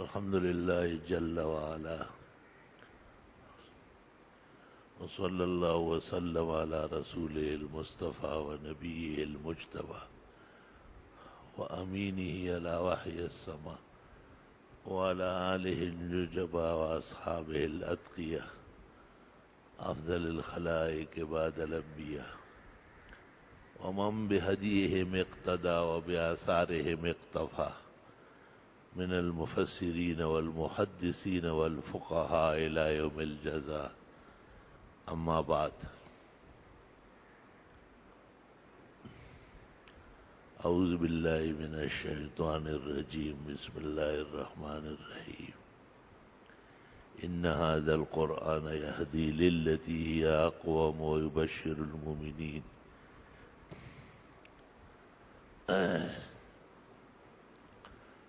الحمد لله جل وعلا، وصلى الله وسلم على رسوله المصطفى ونبيه المجتبى وأمينه على وحي السماء وعلى آله النجبى وأصحابه الأتقياء أفضل الخلائق بعد الأنبياء ومن بهديهم اقتدى وبآثارهم اقتفى من المفسرين والمحدثين والفقهاء إلى يوم الجزاء. أما بعد، أعوذ بالله من الشيطان الرجيم. بسم الله الرحمن الرحيم. إن هذا القرآن يهدي للتي هي أقوم ويبشر المؤمنين.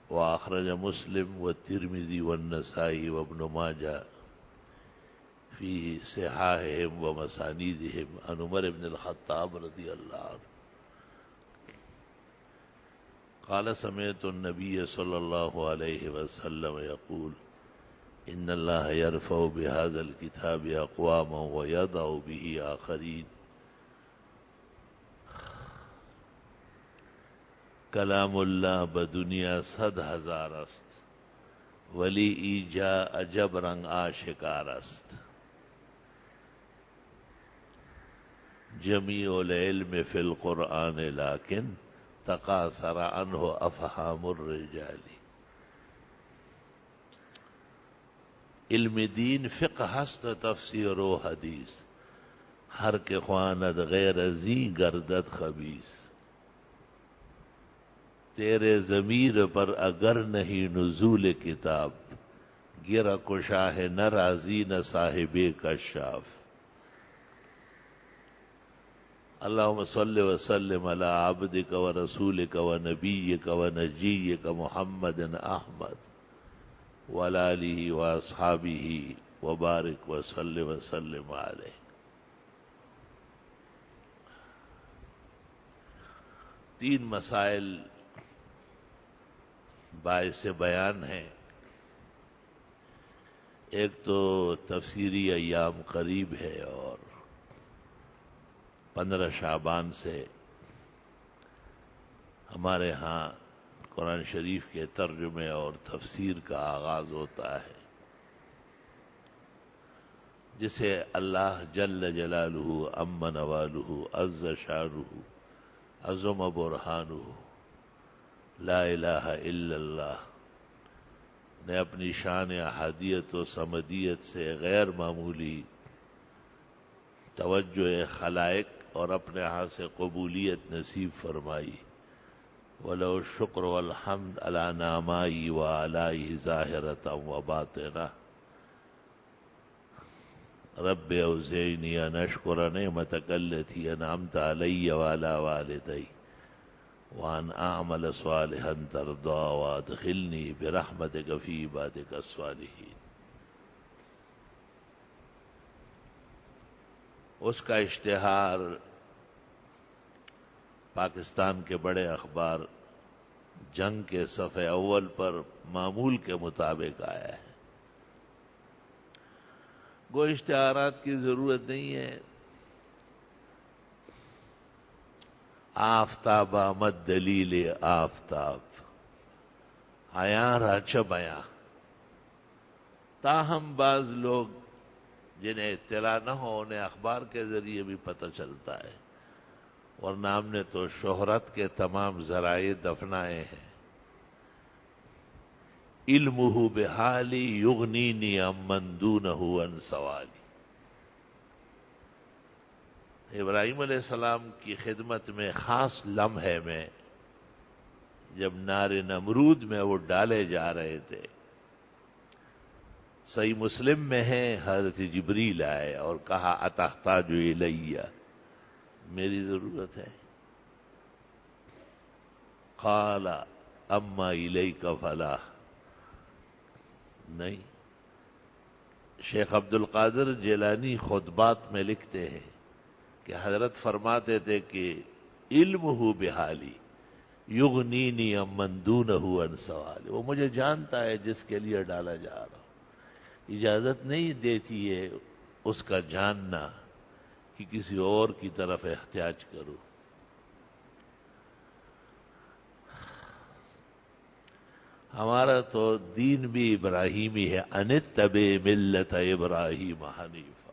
وأخرج مسلم والترمذي والنسائي وابن ماجه في صحاحهم ومسانيدهم عن عمر بن الخطاب رضي الله عنه قال: سمعت النبي صلى الله عليه وسلم يقول: إن الله يرفع بهذا الكتاب أقواما ويضع به آخرين. کلام اللہ بدنیا 100,000 است، ولی ایجا عجب رنگ آشکار است. جمیع العلم فی القرآن لیکن تقاصر عنہ افہام الرجال. علم دین فقہ ہست تفسیر و حدیث، ہر کے خواند غیر ازی گردد خبیث. تیرے ضمیر پر اگر نہیں نزول کتاب، گرا کشاہ ناراضی نہ صاحب کشاف. اللہم صل وسلم علی عبدک و رسولک و نبیک و نجیک محمد احمد وعلی آلہ و اصحابہ وبارک وسلم علیہ. تین مسائل باعث بیان ہیں. ایک تو تفسیری ایام قریب ہے اور 15 شعبان سے ہمارے ہاں قرآن شریف کے ترجمے اور تفسیر کا آغاز ہوتا ہے، جسے اللہ جل جلالہ عم نوالہ عز شانہ عظم برہانہ لا الہ الا اللہ نے اپنی شان احادیت و صمدیت سے غیر معمولی توجہ خلائق اور اپنے ہاں سے قبولیت نصیب فرمائی. وَلَوْ الشُّكْرُ وَالْحَمْدُ عَلَى نَعْمَائِهِ وَآلَائِهِ ظَاهِرَةً وَبَاطِنَةً. رب أوزعني أن أشكر نعمتك التي أنعمت علي وعلى والدي وأن أعمل صالحا ترضى وأدخلني برحمتك في عبادك الصالحين. اس کا اشتہار پاکستان کے بڑے اخبار جنگ کے صفحے اول پر معمول کے مطابق آیا ہے. گو اشتہارات کی ضرورت نہیں ہے. آفتاب آمد دلیل آفتاب، آیاں راچ بیاں. تاہم بعض لوگ جنہیں اطلاع نہ ہو انہیں اخبار کے ذریعے بھی پتہ چلتا ہے، ورنہ ہم نے تو شہرت کے تمام ذرائع دفنائے ہیں. علمہ بحالی یغنینی عمن دونہ عن سوالی. ابراہیم علیہ السلام کی خدمت میں خاص لمحے میں جب نار نمرود میں وہ ڈالے جا رہے تھے، صحیح مسلم میں ہے، حضرت جبریل آئے اور کہا اتحتاج الیہ، میری ضرورت ہے. قال اما الیک فلا. نہیں. شیخ عبد القادر جیلانی خطبات میں لکھتے ہیں کہ حضرت فرماتے تھے کہ علمہ بحالی، یغنینی امن دونہ عن سوال، وہ مجھے جانتا ہے جس کے لیے ڈالا جا رہا ہوں۔ اجازت نہیں دیتی ہے اس کا جاننا کہ کسی اور کی طرف احتیاج کروں۔ ہمارا تو دین بھی ابراہیمی ہے، انتبع ملت ابراہیم حنیفا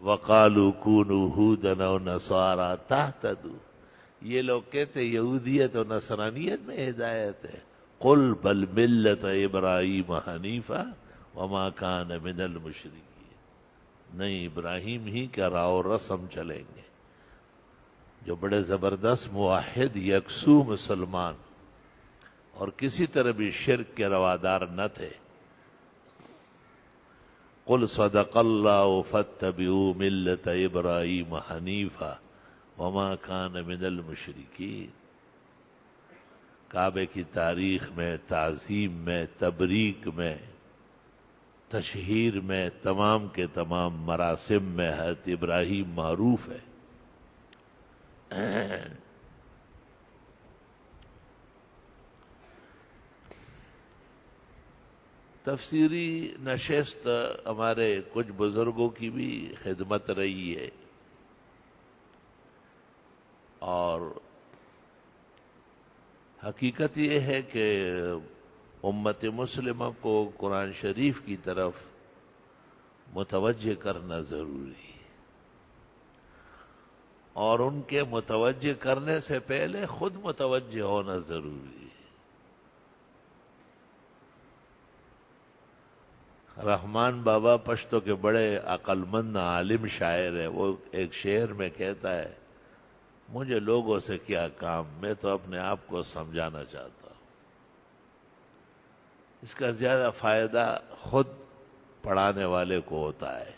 وقالوا کونوا ھودا او نصارا تہتدوا۔ یہ لوگ کہتے یہودیت اور نصرانیت میں ہدایت ہے، قل بل ملت ابراہیم حنیفا وما کان من المشرکین، نہیں ابراہیم ہی کا راہ و رسم چلیں گے، جو بڑے زبردست موحد یکسو مسلمان اور کسی طرح بھی شرک کے روادار نہ تھے۔ قل صدق اللہ فاتبعوا ملت ابراہیم حنیفا وما کان من المشرکین۔ کعبے کی تاریخ میں، تعظیم میں، تبریک میں، تشہیر میں، تمام کے تمام مراسم میں حضرت ابراہیم معروف ہے۔ تفسیری نشست ہمارے کچھ بزرگوں کی بھی خدمت رہی ہے، اور حقیقت یہ ہے کہ امت مسلمہ کو قرآن شریف کی طرف متوجہ کرنا ضروری ہے، اور ان کے متوجہ کرنے سے پہلے خود متوجہ ہونا ضروری ہے۔ رحمان بابا پشتو کے بڑے عقل مند عالم شاعر ہے، وہ ایک شعر میں کہتا ہے، مجھے لوگوں سے کیا کام، میں تو اپنے آپ کو سمجھانا چاہتا ہوں۔ اس کا زیادہ فائدہ خود پڑھانے والے کو ہوتا ہے،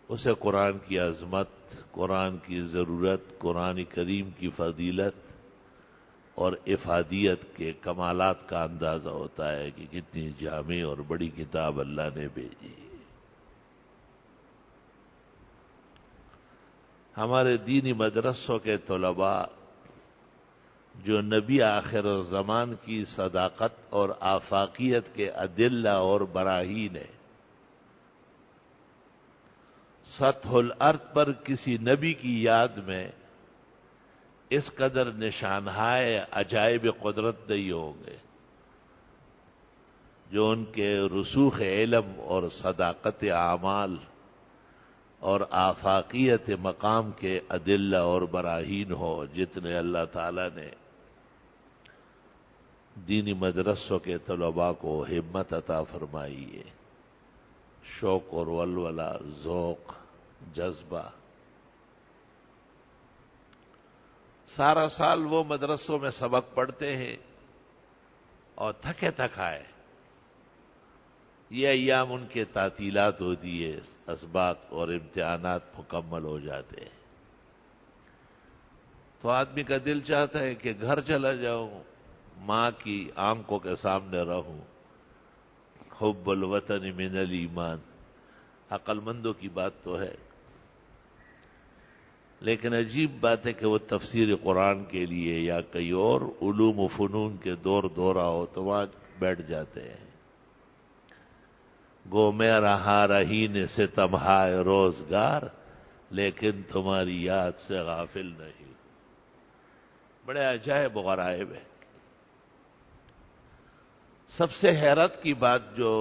اسے قرآن کی عظمت، قرآن کی ضرورت، قرآن کریم کی فضیلت اور افادیت کے کمالات کا اندازہ ہوتا ہے کہ کتنی جامع اور بڑی کتاب اللہ نے بھیجی۔ ہمارے دینی مدرسوں کے طلباء جو نبی آخر الزمان کی صداقت اور آفاقیت کے ادلہ اور براہین ہے، سطح الارض پر کسی نبی کی یاد میں اس قدر نشانہائے عجائب قدرت نہیں ہوں گے جو ان کے رسوخ علم اور صداقت اعمال اور آفاقیت مقام کے ادلہ اور براہین ہو، جتنے اللہ تعالیٰ نے دینی مدرسوں کے طلباء کو ہمت عطا فرمائی ہے، شوق اور ولولہ، ذوق، جذبہ۔ سارا سال وہ مدرسوں میں سبق پڑھتے ہیں اور تھکے تھکائے، یہ ایام ان کے تعطیلات ہوتی ہے، اسباق اور امتحانات مکمل ہو جاتے ہیں، تو آدمی کا دل چاہتا ہے کہ گھر چلا جاؤں، ماں کی آنکھوں کے سامنے رہوں۔ حب الوطن من الایمان، عقل مندوں کی بات تو ہے، لیکن عجیب بات ہے کہ وہ تفسیر قرآن کے لیے یا کئی اور علوم و فنون کے دور دورہ ہو تو وہاں بیٹھ جاتے ہیں۔ گو میں رہا رہین سے تمہائے روزگار، لیکن تمہاری یاد سے غافل نہیں۔ بڑے عجائب و غرائب ہے۔ سب سے حیرت کی بات جو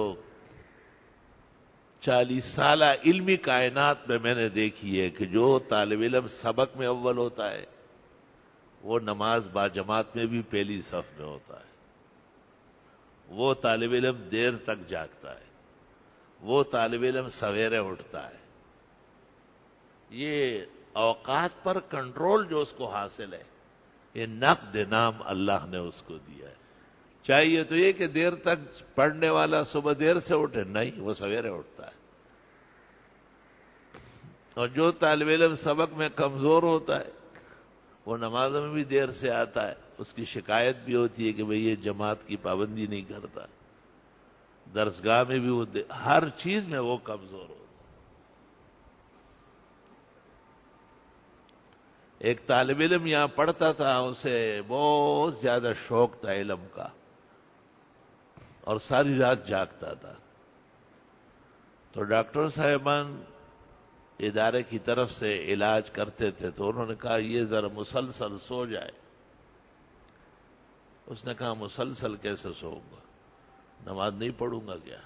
40 سالہ علمی کائنات میں نے دیکھی ہے کہ جو طالب علم سبق میں اول ہوتا ہے وہ نماز باجماعت میں بھی پہلی صف میں ہوتا ہے، وہ طالب علم دیر تک جاگتا ہے، وہ طالب علم سویرے اٹھتا ہے۔ یہ اوقات پر کنٹرول جو اس کو حاصل ہے، یہ نقد نام اللہ نے اس کو دیا ہے۔ چاہیے تو یہ کہ دیر تک پڑھنے والا صبح دیر سے اٹھے، نہیں، وہ سویرے اٹھتا ہے۔ اور جو طالب علم سبق میں کمزور ہوتا ہے وہ نمازوں میں بھی دیر سے آتا ہے، اس کی شکایت بھی ہوتی ہے کہ بھئی یہ جماعت کی پابندی نہیں کرتا، درسگاہ میں بھی وہ ہر چیز میں وہ کمزور ہوتا ہے۔ ایک طالب علم یہاں پڑھتا تھا، اسے بہت زیادہ شوق تھا علم کا، اور ساری رات جاگتا تھا. تو ڈاکٹر صاحبان ادارے کی طرف سے علاج کرتے تھے، تو انہوں نے کہا یہ ذرا مسلسل سو جائے. اس نے کہا مسلسل کیسے سوؤں گا، نماز نہیں پڑھوں گا کیا؟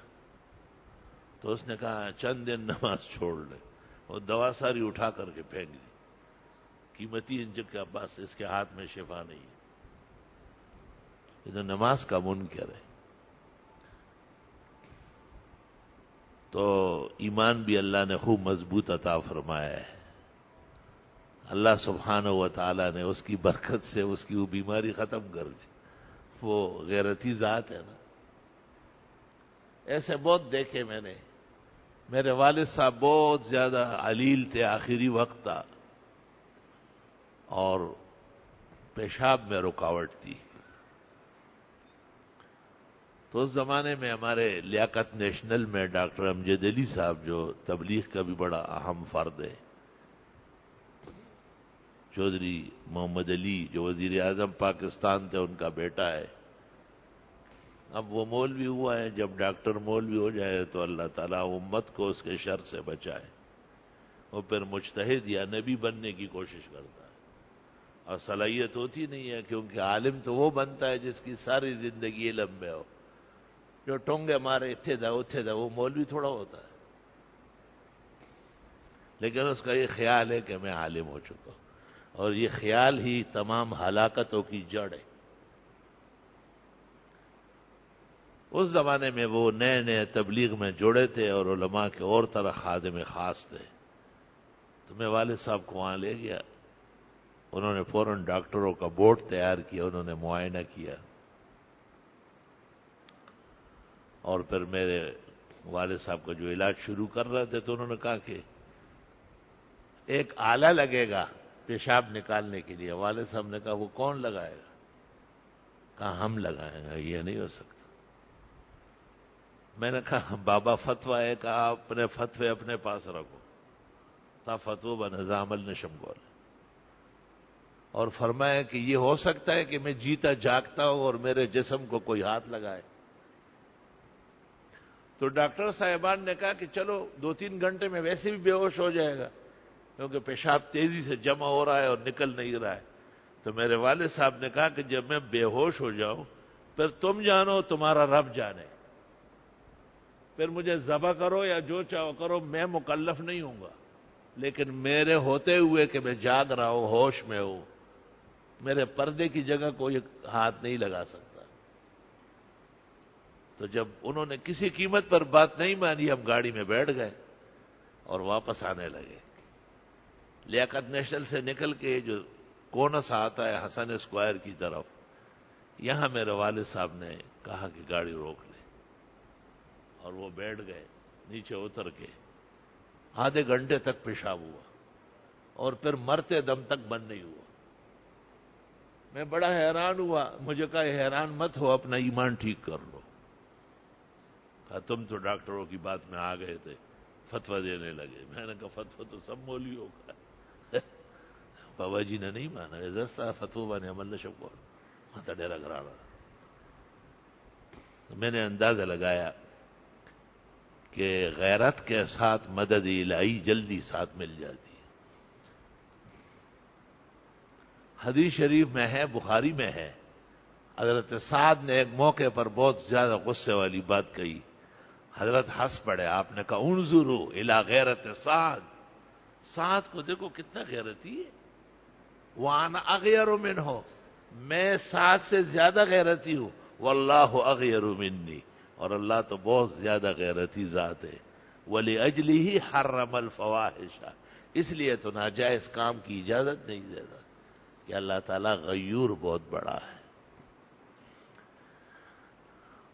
تو اس نے کہا چند دن نماز چھوڑ لے. وہ دوا ساری اٹھا کر کے پھینک دی، قیمتی انجن کا بس اس کے ہاتھ میں شفا نہیں ہے. یہ تو نماز کا منکر ہے. تو ایمان بھی اللہ نے خوب مضبوط عطا فرمایا ہے. اللہ سبحانہ و تعالیٰ نے اس کی برکت سے اس کی وہ بیماری ختم کر دی. وہ غیرتی ذات ہے نا. ایسے بہت دیکھے میں نے. میرے والد صاحب بہت زیادہ علیل تھے، آخری وقت تھا، اور پیشاب میں رکاوٹ تھی. تو اس زمانے میں ہمارے لیاقت نیشنل میں ڈاکٹر امجد علی صاحب، جو تبلیغ کا بھی بڑا اہم فرد ہے، چودھری محمد علی جو وزیر اعظم پاکستان تھے، ان کا بیٹا ہے. اب وہ مولوی ہوا ہے. جب ڈاکٹر مولوی ہو جائے تو اللہ تعالیٰ امت کو اس کے شر سے بچائے. وہ پھر مجتہد یا نبی بننے کی کوشش کرتا ہے، اور صلاحیت ہوتی نہیں ہے، کیونکہ عالم تو وہ بنتا ہے جس کی ساری زندگی علم میں ہو. جو ٹونگے مارے اتھے دا وہ مولوی تھوڑا ہوتا ہے. لیکن اس کا یہ خیال ہے کہ میں عالم ہو چکا ہوں، اور یہ خیال ہی تمام ہلاکتوں کی جڑ ہے. اس زمانے میں وہ نئے نئے تبلیغ میں جڑے تھے، اور علماء کے اور طرح خادم خاص تھے. تو میں والد صاحب کو وہاں لے گیا. انہوں نے فوراً ڈاکٹروں کا بورڈ تیار کیا، انہوں نے معائنہ کیا، اور پھر میرے والد صاحب کا جو علاج شروع کر رہے تھے، تو انہوں نے کہا کہ ایک آلہ لگے گا پیشاب نکالنے کے لیے. والد صاحب نے کہا وہ کون لگائے گا؟ کہا ہم لگائیں گے. یہ نہیں ہو سکتا. میں نے کہا بابا فتویٰ ہے، کہا اپنے فتوے اپنے پاس رکھو. تا فتو بنظام النشم گول. اور فرمایا کہ یہ ہو سکتا ہے کہ میں جیتا جاگتا ہوں اور میرے جسم کو کوئی ہاتھ لگائے. تو ڈاکٹر صاحبان نے کہا کہ چلو 2-3 گھنٹے میں ویسے بھی بے ہوش ہو جائے گا، کیونکہ پیشاب تیزی سے جمع ہو رہا ہے اور نکل نہیں رہا ہے. تو میرے والد صاحب نے کہا کہ جب میں بے ہوش ہو جاؤں پھر تم جانو، تمہارا رب جانے. پھر مجھے ذبح کرو یا جو چاہو کرو، میں مکلف نہیں ہوں گا. لیکن میرے ہوتے ہوئے کہ میں جاگ رہا ہوں، ہوش میں ہوں، میرے پردے کی جگہ کوئی ہاتھ نہیں لگا سکتا. تو جب انہوں نے کسی قیمت پر بات نہیں مانی، ہم گاڑی میں بیٹھ گئے اور واپس آنے لگے. لیاقت نیشنل سے نکل کے جو کونس آتا ہے حسن اسکوائر کی طرف، یہاں میرے والد صاحب نے کہا کہ گاڑی روک لے، اور وہ بیٹھ گئے. نیچے اتر کے آدھے گھنٹے تک پیشاب ہوا، اور پھر مرتے دم تک بند نہیں ہوا. میں بڑا حیران ہوا. مجھے کہا حیران مت ہو، اپنا ایمان ٹھیک کر لو. کہا تم تو ڈاکٹروں کی بات میں آ گئے تھے، فتویٰ دینے لگے. میں نے کہا فتویٰ تو سب مولویوں کا. بابا جی نے نہیں مانا. ایسا فتویٰ بانے عمل نشم کو ماتا ڈیرا گرانا. میں نے اندازہ لگایا کہ غیرت کے ساتھ مدد الہی جلدی ساتھ مل جاتی ہے. حدیث شریف میں ہے، بخاری میں ہے، حضرت سعد نے ایک موقع پر بہت زیادہ غصے والی بات کہی. حضرت ہنس پڑے. آپ نے کہا انظروا الی غیرت سعد. سعد کو دیکھو کتنا غیرتی ہے. وانا اغیر منہ، میں سعد سے زیادہ غیرتی ہوں. واللہ اغیر منی، اور اللہ تو بہت زیادہ غیرتی ذات ہے. وَلِأَجْلِهِ حَرَّمَ الْفَوَاحِشَ، اس لیے تو ناجائز کام کی اجازت نہیں دیتا، کہ اللہ تعالیٰ غیور بہت بڑا ہے.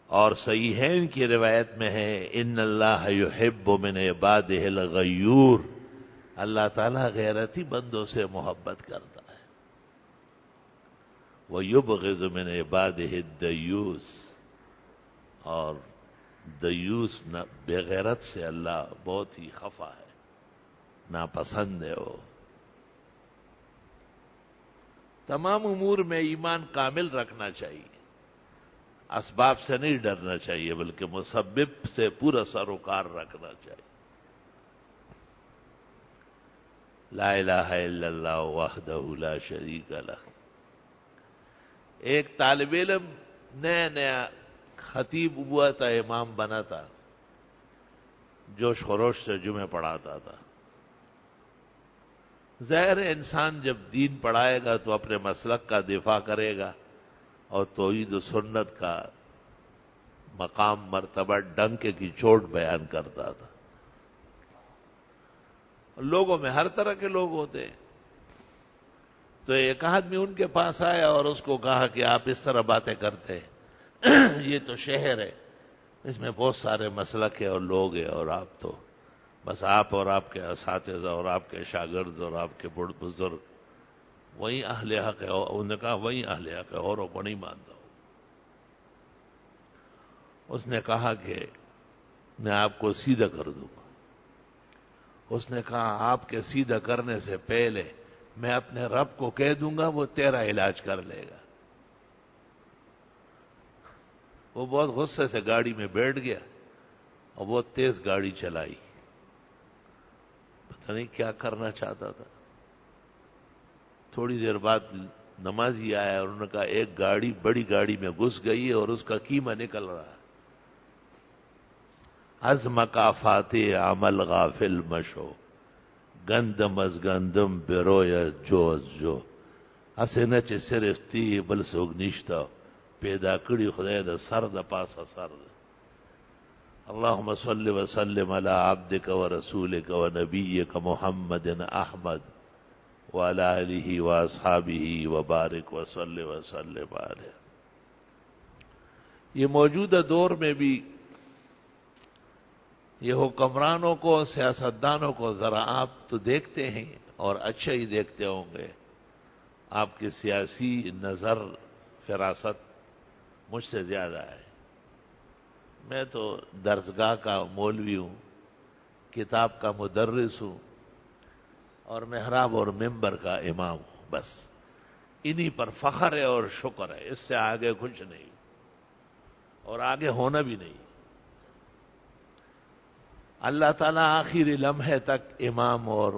اور صحیحین کی روایت میں ہے ان اللہ یحب من عبادہ الغیور، اللہ تعالیٰ غیرتی بندوں سے محبت کرتا ہے. وَيُبْغِضُ مِنْ عِبَادِهِ الدَّيُّوسَ، اور دیوس بغیرت سے اللہ بہت ہی خفا ہے، ناپسند ہے وہ. تمام امور میں ایمان کامل رکھنا چاہیے، اسباب سے نہیں ڈرنا چاہیے بلکہ مسبب سے پورا سروکار رکھنا چاہیے۔ لا الہ الا اللہ وحدہ لا شریک لہ۔ ایک طالب علم نیا نیا خطیب ہوا تھا، امام بنا تھا، جوش خروش سے جمعے پڑھاتا تھا۔ ظاہر ہے انسان جب دین پڑھائے گا تو اپنے مسلک کا دفاع کرے گا، اور توحید و سنت کا مقام مرتبہ ڈنکے کی چوٹ بیان کرتا تھا۔ لوگوں میں ہر طرح کے لوگ ہوتے ہیں، تو ایک آدمی ان کے پاس آیا اور اس کو کہا کہ آپ اس طرح باتیں کرتے ہیں، یہ تو شہر ہے، اس میں بہت سارے مسلک ہیں اور لوگ ہیں، اور آپ تو بس آپ اور آپ کے اساتذہ اور آپ کے شاگرد اور آپ کے بڑے بزرگ وہی اہل حق ہے۔ انہوں نے کہا وہی اہل حق ہے، اوروں کو نہیں مانتا ہوں۔ اس نے کہا کہ میں آپ کو سیدھا کر دوں گا۔ اس نے کہا آپ کے سیدھا کرنے سے پہلے میں اپنے رب کو کہہ دوں گا، وہ تیرا علاج کر لے گا۔ وہ بہت غصے سے گاڑی میں بیٹھ گیا اور بہت تیز گاڑی چلائی، پتہ نہیں کیا کرنا چاہتا تھا۔ تھوڑی دیر بعد نمازی آیا اور انہوں نے کہا ایک گاڑی بڑی گاڑی میں گھس گئی ہے اور اس کا کیما نکل رہا ہے۔ از مکافات عمل غافل مشو، گندم از گندم بروید جو از جو، اسے نه چې صرف تی بل څوک نشته، پیدا کړي خدای د سر د پاسه سر ده۔ اللهم صل وسلم على عبدك ورسولك ونبيك محمد احمد وعلى آله واصحابه وبارك وصل وسلم علیہ۔ یہ موجودہ دور میں بھی یہ حکمرانوں کو، سیاستدانوں کو ذرا آپ تو دیکھتے ہیں اور اچھا ہی دیکھتے ہوں گے، آپ کی سیاسی نظر فراست مجھ سے زیادہ ہے۔ میں تو درسگاہ کا مولوی ہوں، کتاب کا مدرس ہوں، اور محراب اور ممبر کا امام ہوں، بس انہی پر فخر ہے اور شکر ہے، اس سے آگے کچھ نہیں اور آگے ہونا بھی نہیں۔ اللہ تعالیٰ آخری لمحے تک امام اور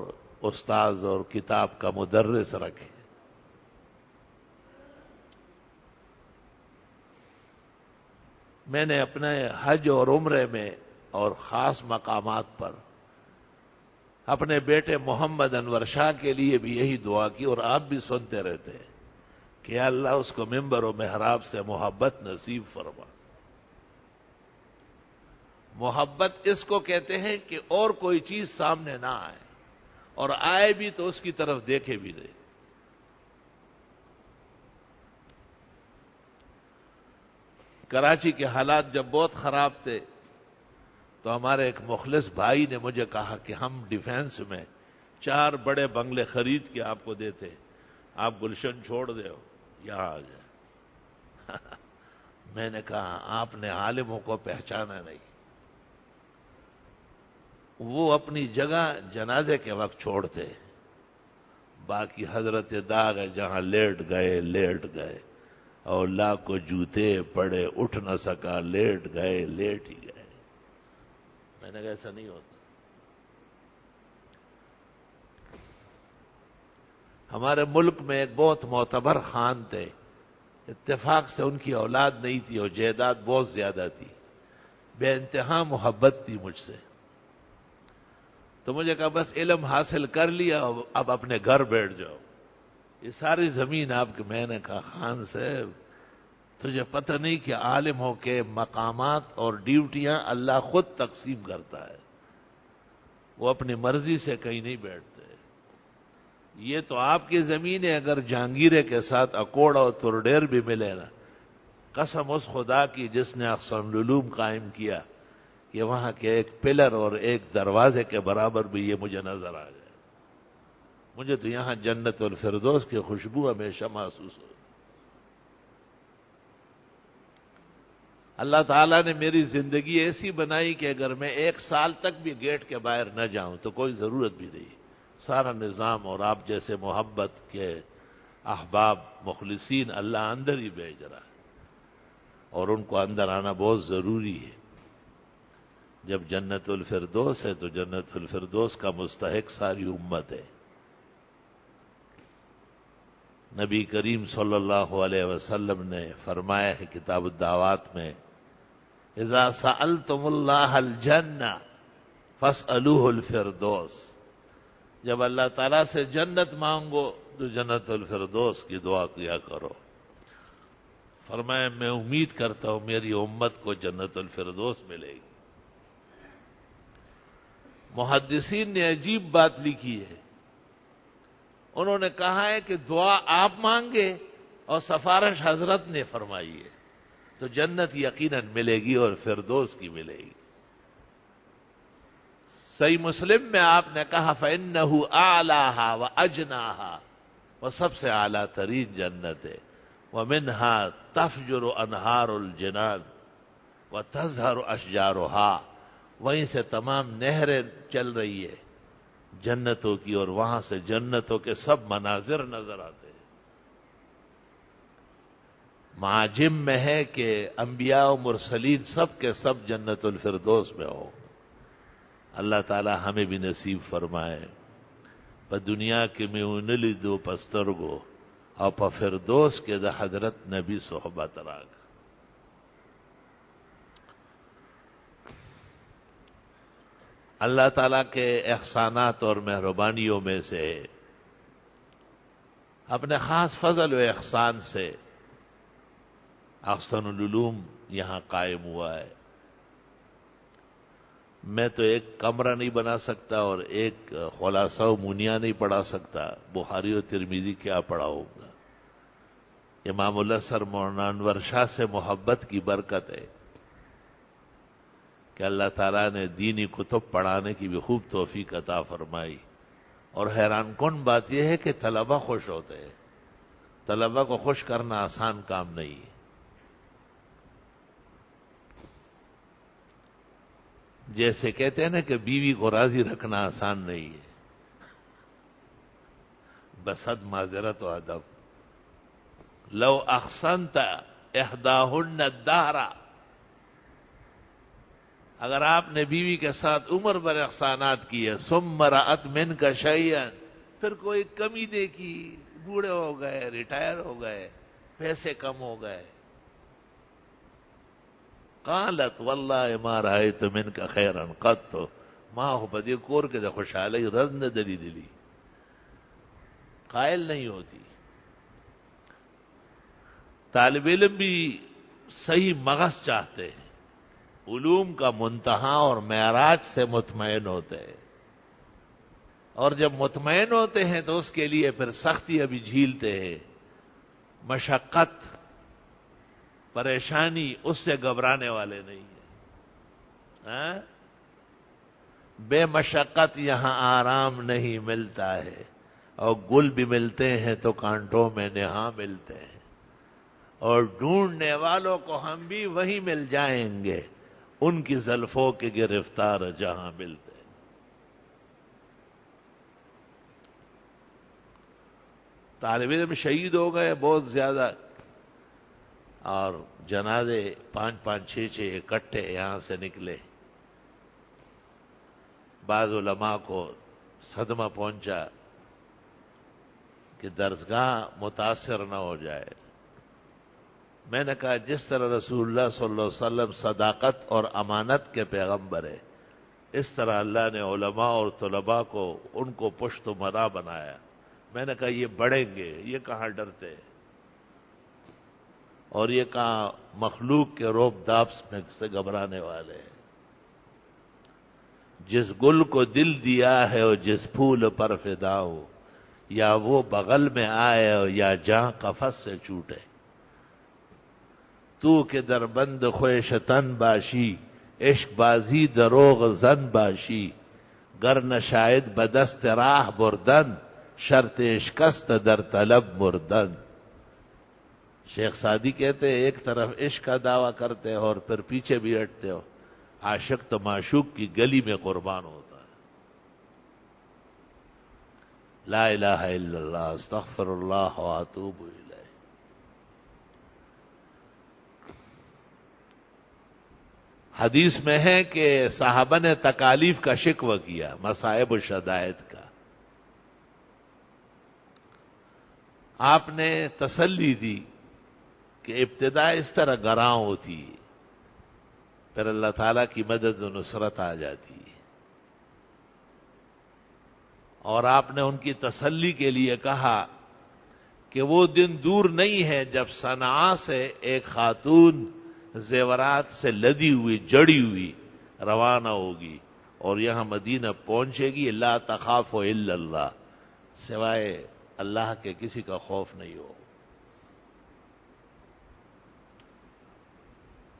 استاذ اور کتاب کا مدرس رکھے۔ میں نے اپنے حج اور عمرے میں اور خاص مقامات پر اپنے بیٹے محمد انور شاہ کے لیے بھی یہی دعا کی، اور آپ بھی سنتے رہتے ہیں کہ اللہ اس کو ممبر و محراب سے محبت نصیب فرما۔ محبت اس کو کہتے ہیں کہ اور کوئی چیز سامنے نہ آئے، اور آئے بھی تو اس کی طرف دیکھے بھی نہیں۔ کراچی کے حالات جب بہت خراب تھے تو ہمارے ایک مخلص بھائی نے مجھے کہا کہ ہم ڈیفینس میں 4 بڑے بنگلے خرید کے آپ کو دیتے، آپ گلشن چھوڑ دے ہو یہاں آ جائے۔ میں نے کہا آپ نے عالموں کو پہچانا نہیں، وہ اپنی جگہ جنازے کے وقت چھوڑتے، باقی حضرت داغ ہے جہاں لیٹ گئے، اور لاکھوں جوتے پڑے اٹھ نہ سکا، لیٹ ہی گئے۔ میں نے کہا ایسا نہیں ہوتا۔ ہمارے ملک میں ایک بہت معتبر خان تھے، اتفاق سے ان کی اولاد نہیں تھی اور جائیداد بہت زیادہ تھی، بے انتہا محبت تھی مجھ سے۔ تو مجھے کہا بس علم حاصل کر لیا، اب اپنے گھر بیٹھ جاؤ، یہ ساری زمین آپ کی۔ میں نے کہا خان صاحب تجھے پتہ نہیں کہ عالموں کے مقامات اور ڈیوٹیاں اللہ خود تقسیم کرتا ہے، وہ اپنی مرضی سے کہیں نہیں بیٹھتے۔ یہ تو آپ کی زمین ہے، اگر جہانگیرے کے ساتھ اکوڑ اور ترڈیر بھی ملے نا، قسم اس خدا کی جس نے احسن العلوم قائم کیا، کہ وہاں کے ایک پلر اور ایک دروازے کے برابر بھی یہ مجھے نظر آ جائے۔ مجھے تو یہاں جنت الفردوس کی خوشبو ہمیشہ محسوس ہو۔ اللہ تعالیٰ نے میری زندگی ایسی بنائی کہ اگر میں 1 سال تک بھی گیٹ کے باہر نہ جاؤں تو کوئی ضرورت بھی نہیں، سارا نظام اور آپ جیسے محبت کے احباب مخلصین اللہ اندر ہی بھیج رہا ہے، اور ان کو اندر آنا بہت ضروری ہے۔ جب جنت الفردوس ہے تو جنت الفردوس کا مستحق ساری امت ہے۔ نبی کریم صلی اللہ علیہ وسلم نے فرمایا ہے کتاب الدعوات میں، اذا سألتم اللہ الجنہ فاسألوہ الفردوس، جب اللہ تعالیٰ سے جنت مانگو تو جنت الفردوس کی دعا کیا کرو۔ فرمایا میں امید کرتا ہوں میری امت کو جنت الفردوس ملے گی۔ محدثین نے عجیب بات لکھی ہے، انہوں نے کہا ہے کہ دعا آپ مانگے اور سفارش حضرت نے فرمائی ہے تو جنت یقیناً ملے گی اور فردوس کی ملے گی۔ صحیح مسلم میں آپ نے کہا فَإِنَّهُ أَعْلَاهَا وَأَجْنَاهَا، وہ سب سے اعلیٰ ترین جنت ہے، وَمِنْهَا تَفْجُرُ أَنْهَارُ الْجِنَانِ وَتَظْهَرُ أَشْجَارُهَا، وہیں سے تمام نہریں چل رہی ہے جنتوں کی، اور وہاں سے جنتوں کے سب مناظر نظر آتے ہیں۔ معاجم میں ہے کہ انبیاء و مرسلین سب کے سب جنت الفردوس میں ہو۔ اللہ تعالی ہمیں بھی نصیب فرمائے۔ پا دنیا کے میں انلی دو پسترگو اور پا فردوس کے دا حضرت نبی صحبت راگ۔ اللہ تعالیٰ کے احسانات اور مہربانیوں میں سے اپنے خاص فضل و احسان سے احسن العلوم یہاں قائم ہوا ہے۔ میں تو ایک کمرہ نہیں بنا سکتا اور ایک خلاصہ و منیا نہیں پڑھا سکتا، بخاری و ترمذی کیا پڑھاؤں گا۔ امام الاسر مولانا انور شاہ سے محبت کی برکت ہے کہ اللہ تعالیٰ نے دینی کتب پڑھانے کی بھی خوب توفیق عطا فرمائی، اور حیران کن بات یہ ہے کہ طلبہ خوش ہوتے ہیں۔ طلبہ کو خوش کرنا آسان کام نہیں ہے۔ جیسے کہتے ہیں نا کہ بیوی کو راضی رکھنا آسان نہیں ہے، بصد معذرت و ادب، لو احسنت احداہن الدہر، اگر آپ نے بیوی کے ساتھ عمر بھر احسانات کیے، ثم رأت منک شیئا، پھر کوئی کمی دیکھی، بوڑھے ہو گئے، ریٹائر ہو گئے، پیسے کم ہو گئے، قالت واللہ ما رأیت منک خیرا قط، ماں ہو بدی کور کے دے خوشحالی رز نہ دلی دلی، قائل نہیں ہوتی۔ طالب علم بھی صحیح مغز چاہتے ہیں، علوم کا منتہا اور معراج سے مطمئن ہوتے ہیں، اور جب مطمئن ہوتے ہیں تو اس کے لیے پھر سختی ابھی جھیلتے ہیں، مشقت پریشانی اس سے گھبرانے والے نہیں ہیں۔ بے مشقت یہاں آرام نہیں ملتا ہے، اور گل بھی ملتے ہیں تو کانٹوں میں نہاں ملتے ہیں، اور ڈھونڈنے والوں کو ہم بھی وہیں مل جائیں گے، ان کی زلفوں کے گرفتار جہاں ملتے ہیں۔ طالب علم شہید ہو گئے بہت زیادہ، اور جنازے 5 6 6 اکٹھے یہاں سے نکلے۔ بعض علماء کو صدمہ پہنچا کہ درسگاہ متاثر نہ ہو جائے۔ میں نے کہا جس طرح رسول اللہ صلی اللہ علیہ وسلم صداقت اور امانت کے پیغمبر ہے، اس طرح اللہ نے علماء اور طلباء کو ان کو پشت و مدا بنایا۔ میں نے کہا یہ بڑھیں گے، یہ کہاں ڈرتے، اور یہ کہاں مخلوق کے روب داب سے گھبرانے والے ہیں۔ جس گل کو دل دیا ہے اور جس پھول پر فدا ہو، یا وہ بغل میں آئے یا جہاں قفس سے چھوٹے، تو کہ در بند خویش تن باشی، عشق بازی دروغ زن باشی، گر نشاید بدست راہ بردن، شرط عشقست در طلب مردن۔ شیخ سعدی کہتے ہیں ایک طرف عشق کا دعویٰ کرتے ہو اور پھر پیچھے بھی ہٹتے ہو، عاشق تو معشوق کی گلی میں قربان ہوتا ہے۔ لا الہ الا اللہ استغفر اللہ واتوب الیہ۔ حدیث میں ہے کہ صحابہ نے تکالیف کا شکوہ کیا، مصائب و شدائد کا، آپ نے تسلی دی کہ ابتدا اس طرح گراں ہوتی ہے، پھر اللہ تعالیٰ کی مدد و نصرت آ جاتی ہے۔ اور آپ نے ان کی تسلی کے لیے کہا کہ وہ دن دور نہیں ہے جب صنعاء سے ایک خاتون زیورات سے لدی ہوئی جڑی ہوئی روانہ ہوگی اور یہاں مدینہ پہنچے گی، لا تخاف الا اللہ، سوائے اللہ کے کسی کا خوف نہیں ہو۔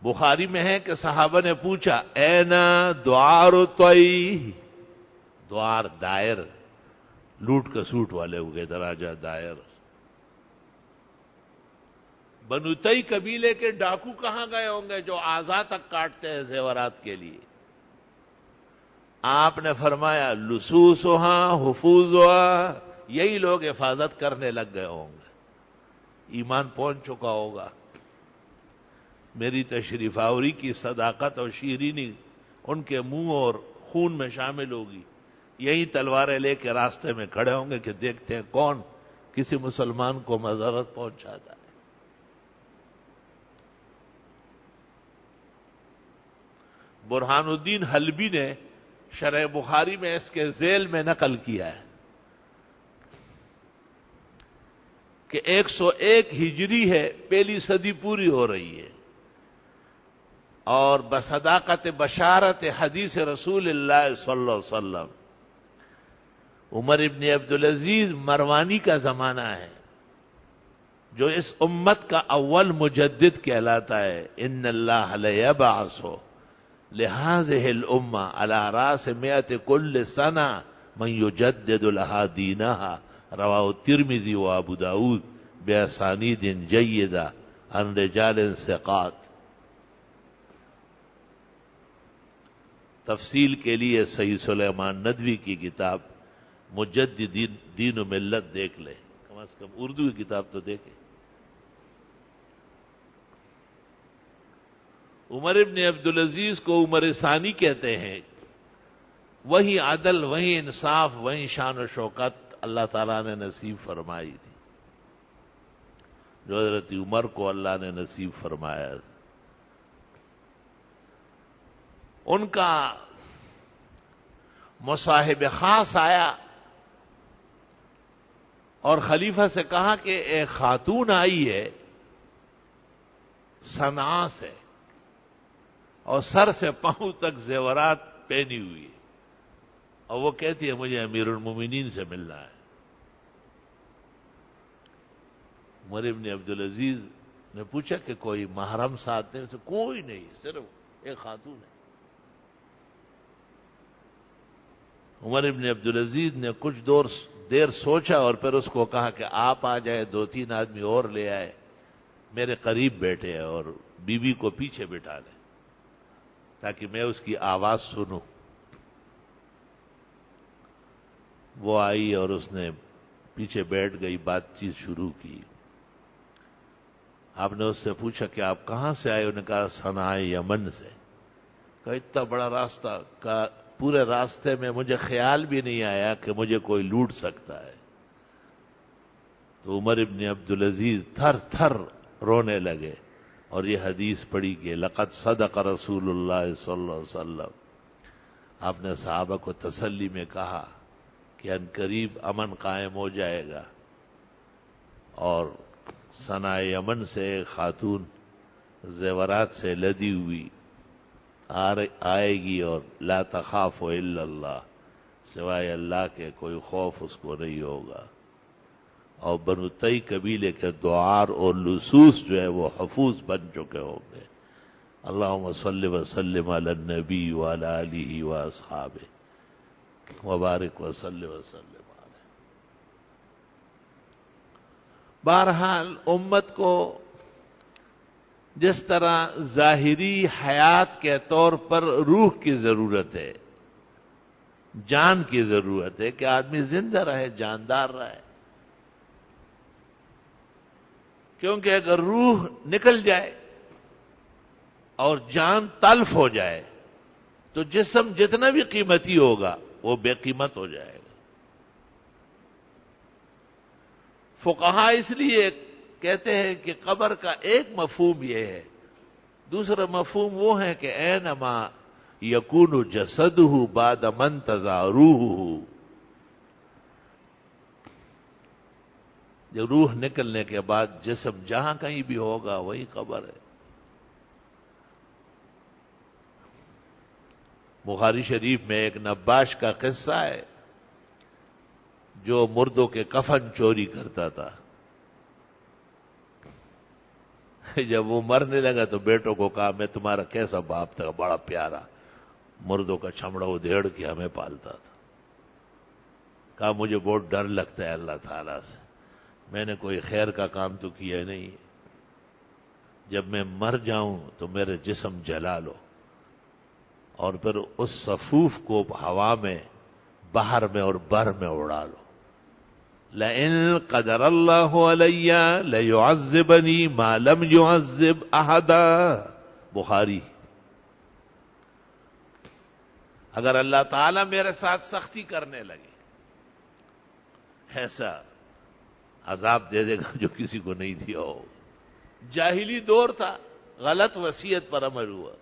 بخاری میں ہے کہ صحابہ نے پوچھا اینا دوار طی، دوار دائر، لوٹ کسوٹ والے ہو گئے، دراجہ دائر۔ بنو طی قبیلے کے ڈاکو کہاں گئے ہوں گے جو اعضاء تک کاٹتے ہیں زیورات کے لیے؟ آپ نے فرمایا لصوصها حفوظها، یہی لوگ حفاظت کرنے لگ گئے ہوں گے، ایمان پہنچ چکا ہوگا۔ میری تشریف آوری کی صداقت اور شیرینی ان کے منہ اور خون میں شامل ہوگی، یہی تلواریں لے کے راستے میں کھڑے ہوں گے کہ دیکھتے ہیں کون کسی مسلمان کو مضرت پہنچاتا ہے۔ برہان الدین حلبی نے شرح بخاری میں اس کے ذیل میں نقل کیا ہے کہ 101 ہجری ہے، پہلی صدی پوری ہو رہی ہے، اور بصداقت بشارت حدیث رسول اللہ صلی اللہ علیہ وسلم عمر ابن عبدالعزیز مروانی کا زمانہ ہے، جو اس امت کا اول مجدد کہلاتا ہے۔ ان اللہ لیبعث لهذه الامه على راس 100 كل سنه من يجدد لها دينها، رواه الترمذي وابو داود باسانید جيده عن رجال ثقات۔ تفصیل کے لیے سید سلیمان ندوی کی کتاب مجدد دین و ملت دیکھ لیں، کم از کم اردو کی کتاب تو دیکھیں۔ عمر ابن عبدالعزیز کو عمر ثانی کہتے ہیں، وہی عدل، وہی انصاف، وہی شان و شوکت اللہ تعالیٰ نے نصیب فرمائی تھی جو حضرت عمر کو اللہ نے نصیب فرمایا۔ ان کا مصاحب خاص آیا اور خلیفہ سے کہا کہ ایک خاتون آئی ہے صنعاء سے اور سر سے پاؤں تک زیورات پہنی ہوئی ہے، اور وہ کہتی ہے مجھے امیر المومنین سے ملنا ہے۔ عمر ابن عبدالعزیز نے پوچھا کہ کوئی محرم ساتھ نہیں؟ اسے کوئی نہیں، صرف ایک خاتون ہے۔ عمر ابن عبدالعزیز نے کچھ دیر سوچا اور پھر اس کو کہا کہ آپ آ جائے، 2-3 آدمی اور لے آئے، میرے قریب بیٹھے اور بیوی کو پیچھے بٹھا لیں تاکہ میں اس کی آواز سنوں۔ وہ آئی اور اس نے پیچھے بیٹھ گئی، بات چیت شروع کی۔ آپ نے اس سے پوچھا کہ آپ کہاں سے آئے؟ انہوں نے کہا صنعاء یمن سے۔ کہا اتنا بڑا راستہ، کا پورے راستے میں مجھے خیال بھی نہیں آیا کہ مجھے کوئی لوٹ سکتا ہے۔ تو عمر ابن عبدالعزیز تھر تھر رونے لگے اور یہ حدیث پڑھی کہ لقد صدق رسول اللہ صلی اللہ علیہ وسلم۔ آپ نے صحابہ کو تسلی میں کہا کہ ان قریب امن قائم ہو جائے گا، اور صنعاء یمن سے ایک خاتون زیورات سے لدی ہوئی آئے گی اور لا تخاف الا اللہ، سوائے اللہ کے کوئی خوف اس کو نہیں ہوگا۔ اور بنو طی قبیلے کے دوار اور لصوص جو ہے وہ حفوظ بن چکے ہوں گے۔ اللہم صلی وسلم علی النبی وعلی آلہ واصحابہ وبارک وسلم وسلم علیہ۔ بہرحال امت کو جس طرح ظاہری حیات کے طور پر روح کی ضرورت ہے، جان کی ضرورت ہے کہ آدمی زندہ رہے، جاندار رہے، کیونکہ اگر روح نکل جائے اور جان تلف ہو جائے تو جسم جتنا بھی قیمتی ہوگا وہ بے قیمت ہو جائے گا۔ فقہاء اس لیے کہتے ہیں کہ قبر کا ایک مفہوم یہ ہے، دوسرا مفہوم وہ ہے کہ اینما یکون جسدہ بعد ما انتزع روحہ، جو روح نکلنے کے بعد جسم جہاں کہیں بھی ہوگا وہی قبر ہے۔ بخاری شریف میں ایک نباش کا قصہ ہے جو مردوں کے کفن چوری کرتا تھا۔ جب وہ مرنے لگا تو بیٹوں کو کہا میں تمہارا کیسا باپ تھا، بڑا پیارا، مردوں کا چمڑا ادھیڑ کے ہمیں پالتا تھا۔ کہا مجھے بہت ڈر لگتا ہے اللہ تعالیٰ سے، میں نے کوئی خیر کا کام تو کیا نہیں، جب میں مر جاؤں تو میرے جسم جلا لو اور پھر اس صفوف کو ہوا میں، بحر میں اور بر میں اڑا لو۔ لئن قدر اللہ علی لیعذبنی ما لم یعذب احدا، بخاری۔ اگر اللہ تعالیٰ میرے ساتھ سختی کرنے لگے، ایسا عذاب دے دے گا جو کسی کو نہیں دیا ہو۔ جاہلی دور تھا، غلط وصیت پر عمل ہوا۔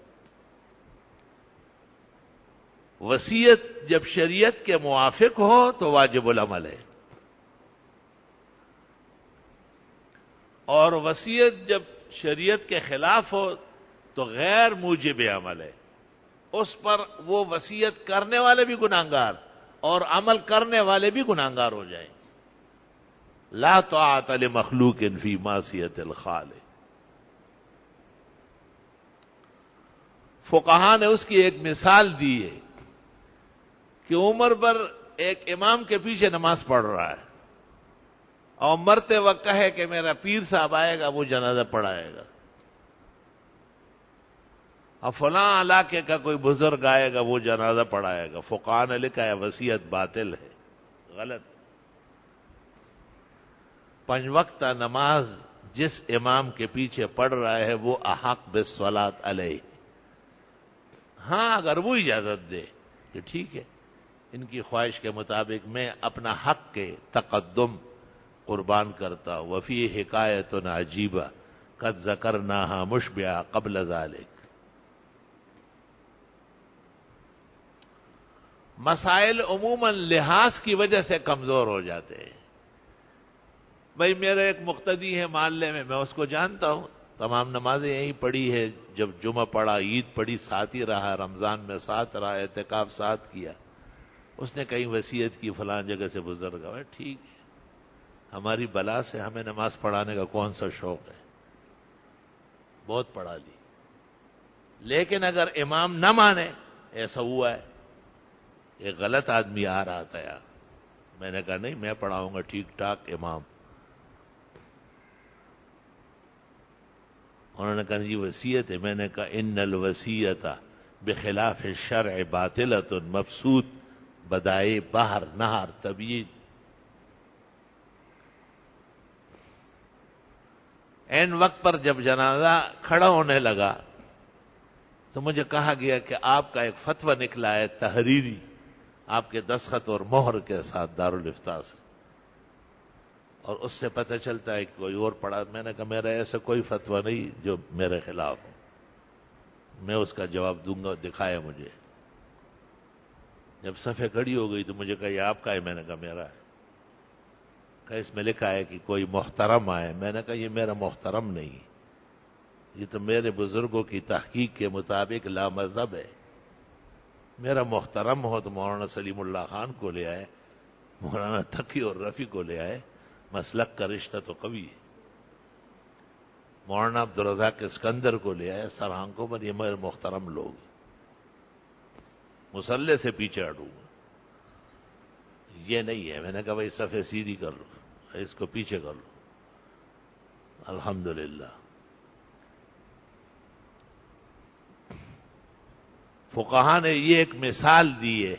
وصیت جب شریعت کے موافق ہو تو واجب العمل ہے، اور وصیت جب شریعت کے خلاف ہو تو غیر موجب عمل ہے، اس پر وہ وصیت کرنے والے بھی گناہگار اور عمل کرنے والے بھی گناہگار ہو جائیں۔ لا طاعت لمخلوق فی معصیت الخالق۔ فقہاء نے اس کی ایک مثال دی ہے کہ عمر پر ایک امام کے پیچھے نماز پڑھ رہا ہے اور مرتے وقت کہے کہ میرا پیر صاحب آئے گا وہ جنازہ پڑھائے گا، اور فلاں علاقے کا کوئی بزرگ آئے گا وہ جنازہ پڑھائے گا۔ فقہاء نے لکھا ہے وصیت باطل ہے، غلط ہے۔ 5 وقت نماز جس امام کے پیچھے پڑھ رہا ہے وہ احق بالصلاۃ علیہ۔ ہاں اگر وہ اجازت دے کہ ٹھیک ہے، ان کی خواہش کے مطابق میں اپنا حق کے تقدم قربان کرتا، وفی حکایت عجیبہ قد ذکرناہا مشبعہ قبل ذلک۔ مسائل عموماً لحاظ کی وجہ سے کمزور ہو جاتے ہیں۔ بھئی میرے ایک مقتدی ہے محلے میں، میں اس کو جانتا ہوں، تمام نمازیں یہیں پڑھی ہے، جب جمعہ پڑھا، عید پڑھی، ساتھ ہی رہا، رمضان میں ساتھ رہا، اعتکاف ساتھ کیا، اس نے کہیں وصیت کی فلاں جگہ سے بزرگ ہے، ٹھیک ہے، ہماری بلا سے ہمیں نماز پڑھانے کا کون سا شوق ہے، بہت پڑھا لی، لیکن اگر امام نہ مانے، ایسا ہوا ہے، ایک غلط آدمی آ رہا تھا یار، میں نے کہا نہیں میں پڑھاؤں گا ٹھیک ٹھاک امام، انہوں نے کہا یہ وصیت ہے، میں نے کہا ان الوصیت بخلاف الشرع باطلۃ مبسوط بدائے بحر نہر طبیعی۔ این وقت پر جب جنازہ کھڑا ہونے لگا تو مجھے کہا گیا کہ آپ کا ایک فتویٰ نکلا ہے تحریری، آپ کے دستخط اور مہر کے ساتھ دارالافتاء سے، اور اس سے پتہ چلتا ہے کہ کوئی اور پڑھا۔ میں نے کہا میرا ایسا کوئی فتویٰ نہیں جو میرے خلاف ہو، میں اس کا جواب دوں گا، دکھایا مجھے۔ جب صفحہ کھڑی ہو گئی تو مجھے کہا یہ آپ کا ہے، میں نے کہا میرا ہے، کہ اس میں لکھا ہے کہ کوئی محترم آئے، میں نے کہا یہ میرا محترم نہیں، یہ تو میرے بزرگوں کی تحقیق کے مطابق لا مذہب ہے، میرا محترم ہو تو مولانا سلیم اللہ خان کو لے آئے، مولانا تقی اور رفیع کو لے آئے، مسلک کا رشتہ تو قوی ہے، مولانا عبدالرزاق اسکندر کو لے آئے، سرہنگوں پر، یہ میرے محترم لوگ، مسلح سے پیچھے ہٹوں گا، یہ نہیں ہے۔ میں نے کہا بھائی صفحہ سیدھی کر لو، اس کو پیچھے کر لو، الحمدللہ۔ فقہاء نے یہ ایک مثال دی ہے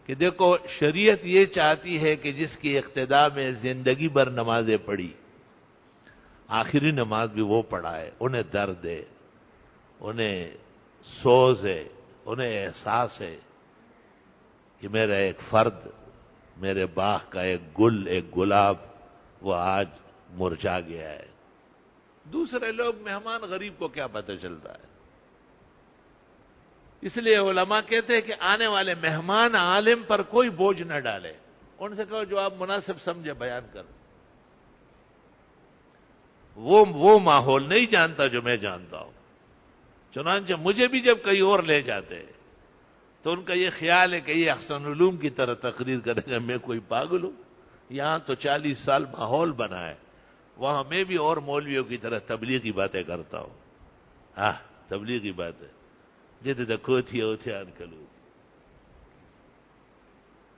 کہ دیکھو شریعت یہ چاہتی ہے کہ جس کی اقتداء میں زندگی بھر نمازیں پڑھی، آخری نماز بھی وہ پڑھا ہے، انہیں درد ہے، انہیں سوز ہے، انہیں احساس ہے کہ میرا ایک فرد، میرے باغ کا ایک گل، ایک گلاب، وہ آج مرجھا گیا ہے۔ دوسرے لوگ مہمان غریب کو کیا پتہ چلتا ہے؟ اس لیے علماء کہتے ہیں کہ آنے والے مہمان عالم پر کوئی بوجھ نہ ڈالے، ان سے کہو جو آپ مناسب سمجھے بیان کر۔ وہ ماحول نہیں جانتا جو میں جانتا ہوں، چنانچہ مجھے بھی جب کہیں اور لے جاتے ہیں تو ان کا یہ خیال ہے کہ یہ احسن علوم کی طرح تقریر کرے گا، میں کوئی پاگل ہوں؟ یہاں تو 40 سال ماحول بنا ہے، وہاں میں بھی اور مولویوں کی طرح تبلیغی باتیں کرتا ہوں۔ تبلیغی باتیں جیتے دکھوتی ہوتے انکلو،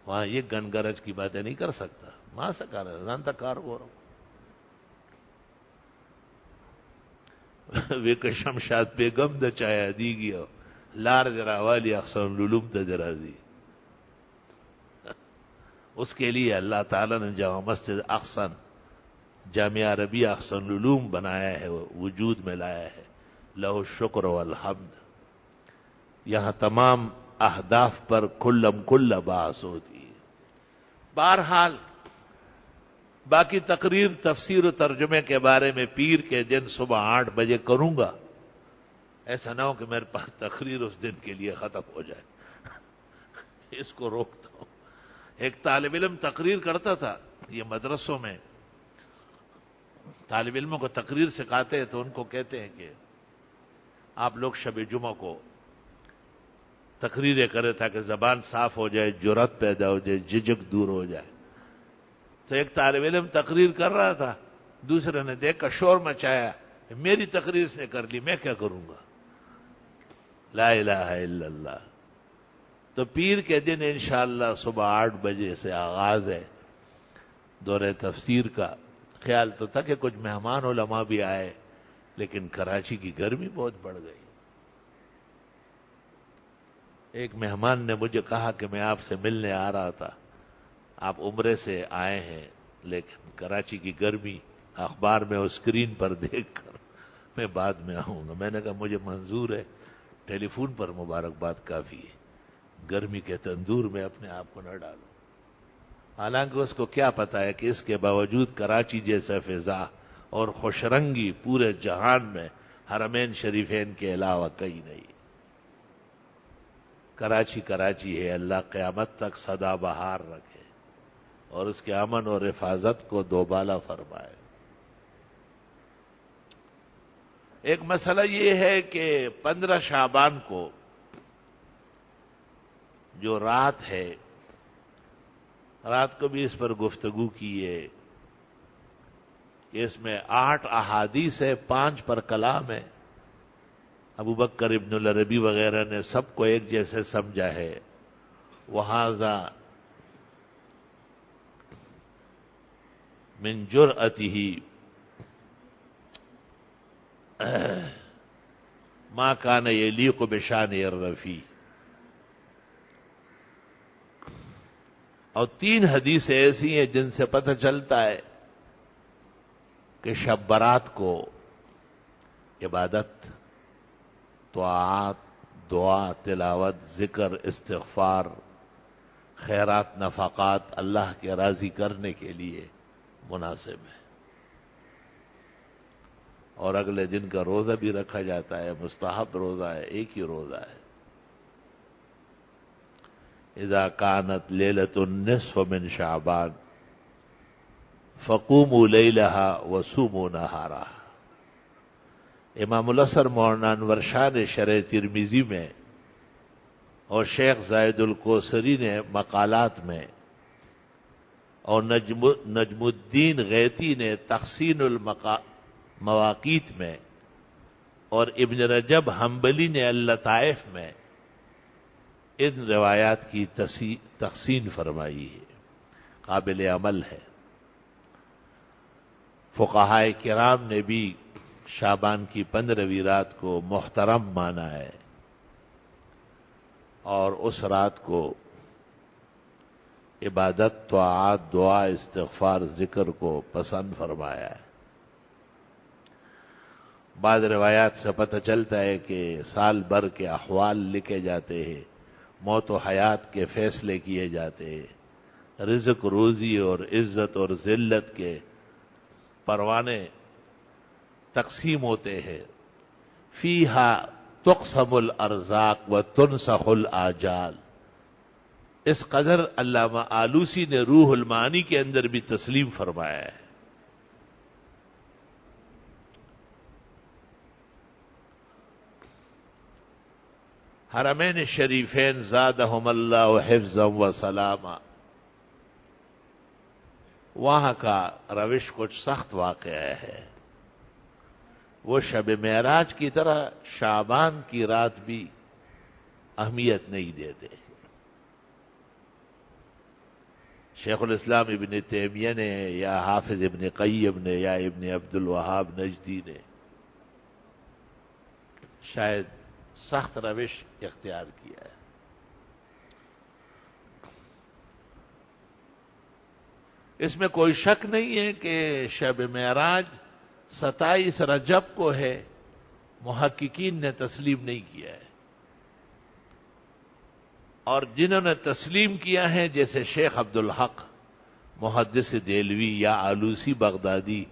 وہاں یہ گن گرج کی باتیں نہیں کر سکتا، ماں سکا رہا زانتا کار ہو رہا ہوں۔ ویک شمشاد بیگم د چایا دی گیا لار جرا والی احسن العلوم د جرا دی۔ اس کے لیے اللہ تعالیٰ نے جامع مسجد احسن، جامعہ عربیہ احسن العلوم بنایا ہے، وجود میں لایا ہے، لہ الشکر والحمد۔ یہاں تمام اہداف پر کل بحث ہوتی ہے۔ بہرحال باقی تقریر تفسیر و ترجمے کے بارے میں پیر کے دن صبح 8 بجے کروں گا، ایسا نہ ہو کہ میرے پاس تقریر اس دن کے لیے ختم ہو جائے، اس کو روکتا ہوں۔ ایک طالب علم تقریر کرتا تھا، یہ مدرسوں میں طالب علموں کو تقریر سکھاتے ہیں تو ان کو کہتے ہیں کہ آپ لوگ شب جمعہ کو تقریریں کرے تاکہ زبان صاف ہو جائے، جرأت پیدا ہو جائے، جھجک دور ہو جائے۔ تو ایک طالب علم تقریر کر رہا تھا، دوسرے نے دیکھ کر شور مچایا، میری تقریر سے کر لی، میں کیا کروں گا؟ لا الہ الا اللہ۔ تو پیر کے دن انشاءاللہ صبح 8 بجے سے آغاز ہے دورہ تفسیر کا۔ خیال تو تھا کہ کچھ مہمان علماء بھی آئے، لیکن کراچی کی گرمی بہت بڑھ گئی۔ ایک مہمان نے مجھے کہا کہ میں آپ سے ملنے آ رہا تھا، آپ عمرے سے آئے ہیں، لیکن کراچی کی گرمی اخبار میں اور اسکرین پر دیکھ کر میں بعد میں آؤں گا۔ میں نے کہا مجھے منظور ہے، ٹیلی فون پر مبارکباد کافی ہے، گرمی کے تندور میں اپنے آپ کو نہ ڈالو۔ حالانکہ اس کو کیا پتا ہے کہ اس کے باوجود کراچی جیسا فضا اور خوش رنگی پورے جہان میں حرمین شریفین کے علاوہ کہیں نہیں۔ کراچی کراچی ہے، اللہ قیامت تک سدا بہار رکھے اور اس کے امن اور حفاظت کو دوبالا فرمائے۔ ایک مسئلہ یہ ہے کہ 15 شعبان کو جو رات ہے، رات کو بھی اس پر گفتگو کی ہے کہ اس میں 8 احادیث ہے، 5 پر کلام ہے۔ ابو بکر ابن العربی وغیرہ نے سب کو ایک جیسے سمجھا ہے۔ وہذا من جرأتہ ما کان یلیق بشان الرفیع۔ اور 3 حدیثیں ایسی ہیں جن سے پتہ چلتا ہے کہ شب برات کو عبادت، طاعات، دعا، تلاوت، ذکر، استغفار، خیرات، نفقات اللہ کے راضی کرنے کے لیے مناسب ہے، اور اگلے دن کا روزہ بھی رکھا جاتا ہے، مستحب روزہ ہے، ایک ہی روزہ ہے۔ اذا كانت ليلة النصف من شعبان فقوموا ليلها وصوموا نهارها۔ امام الاثر مولانا انور شاہ نے شرح ترمذی میں اور شیخ زاہد الکوثری نے مقالات میں اور نجم الدین غیتی نے تحسین المواقیت میں اور ابن رجب حنبلی نے اللطائف میں ان روایات کی تحسین فرمائی ہے، قابل عمل ہے۔ فقہائے کرام نے بھی شعبان کی 15ویں رات کو محترم مانا ہے، اور اس رات کو عبادت، طاعات، دعا، استغفار، ذکر کو پسند فرمایا ہے۔ بعض روایات سے پتہ چلتا ہے کہ سال بھر کے احوال لکھے جاتے ہیں، موت و حیات کے فیصلے کیے جاتے ہیں، رزق، روزی اور عزت اور ذلت کے پروانے تقسیم ہوتے ہیں۔ فیہا تقسم الارزاق و تنسخ الاجال۔ اس قدر علامہ آلوسی نے روح المعانی کے اندر بھی تسلیم فرمایا ہے۔ حرمین شریفین زادہم اللہ حفظا و سلاما، وہاں کا روش کچھ سخت واقعہ ہے۔ وہ شب معراج کی طرح شعبان کی رات بھی اہمیت نہیں دیتے۔ شیخ الاسلام ابن تیمیہ نے یا حافظ ابن قیم نے یا ابن عبد الوہاب نجدی نے شاید سخت روش اختیار کیا ہے۔ اس میں کوئی شک نہیں ہے کہ شب معراج 27 رجب کو ہے، محققین نے تسلیم نہیں کیا ہے، اور جنہوں نے تسلیم کیا ہے جیسے شیخ عبدالحق محدث دہلوی یا آلوسی بغدادی،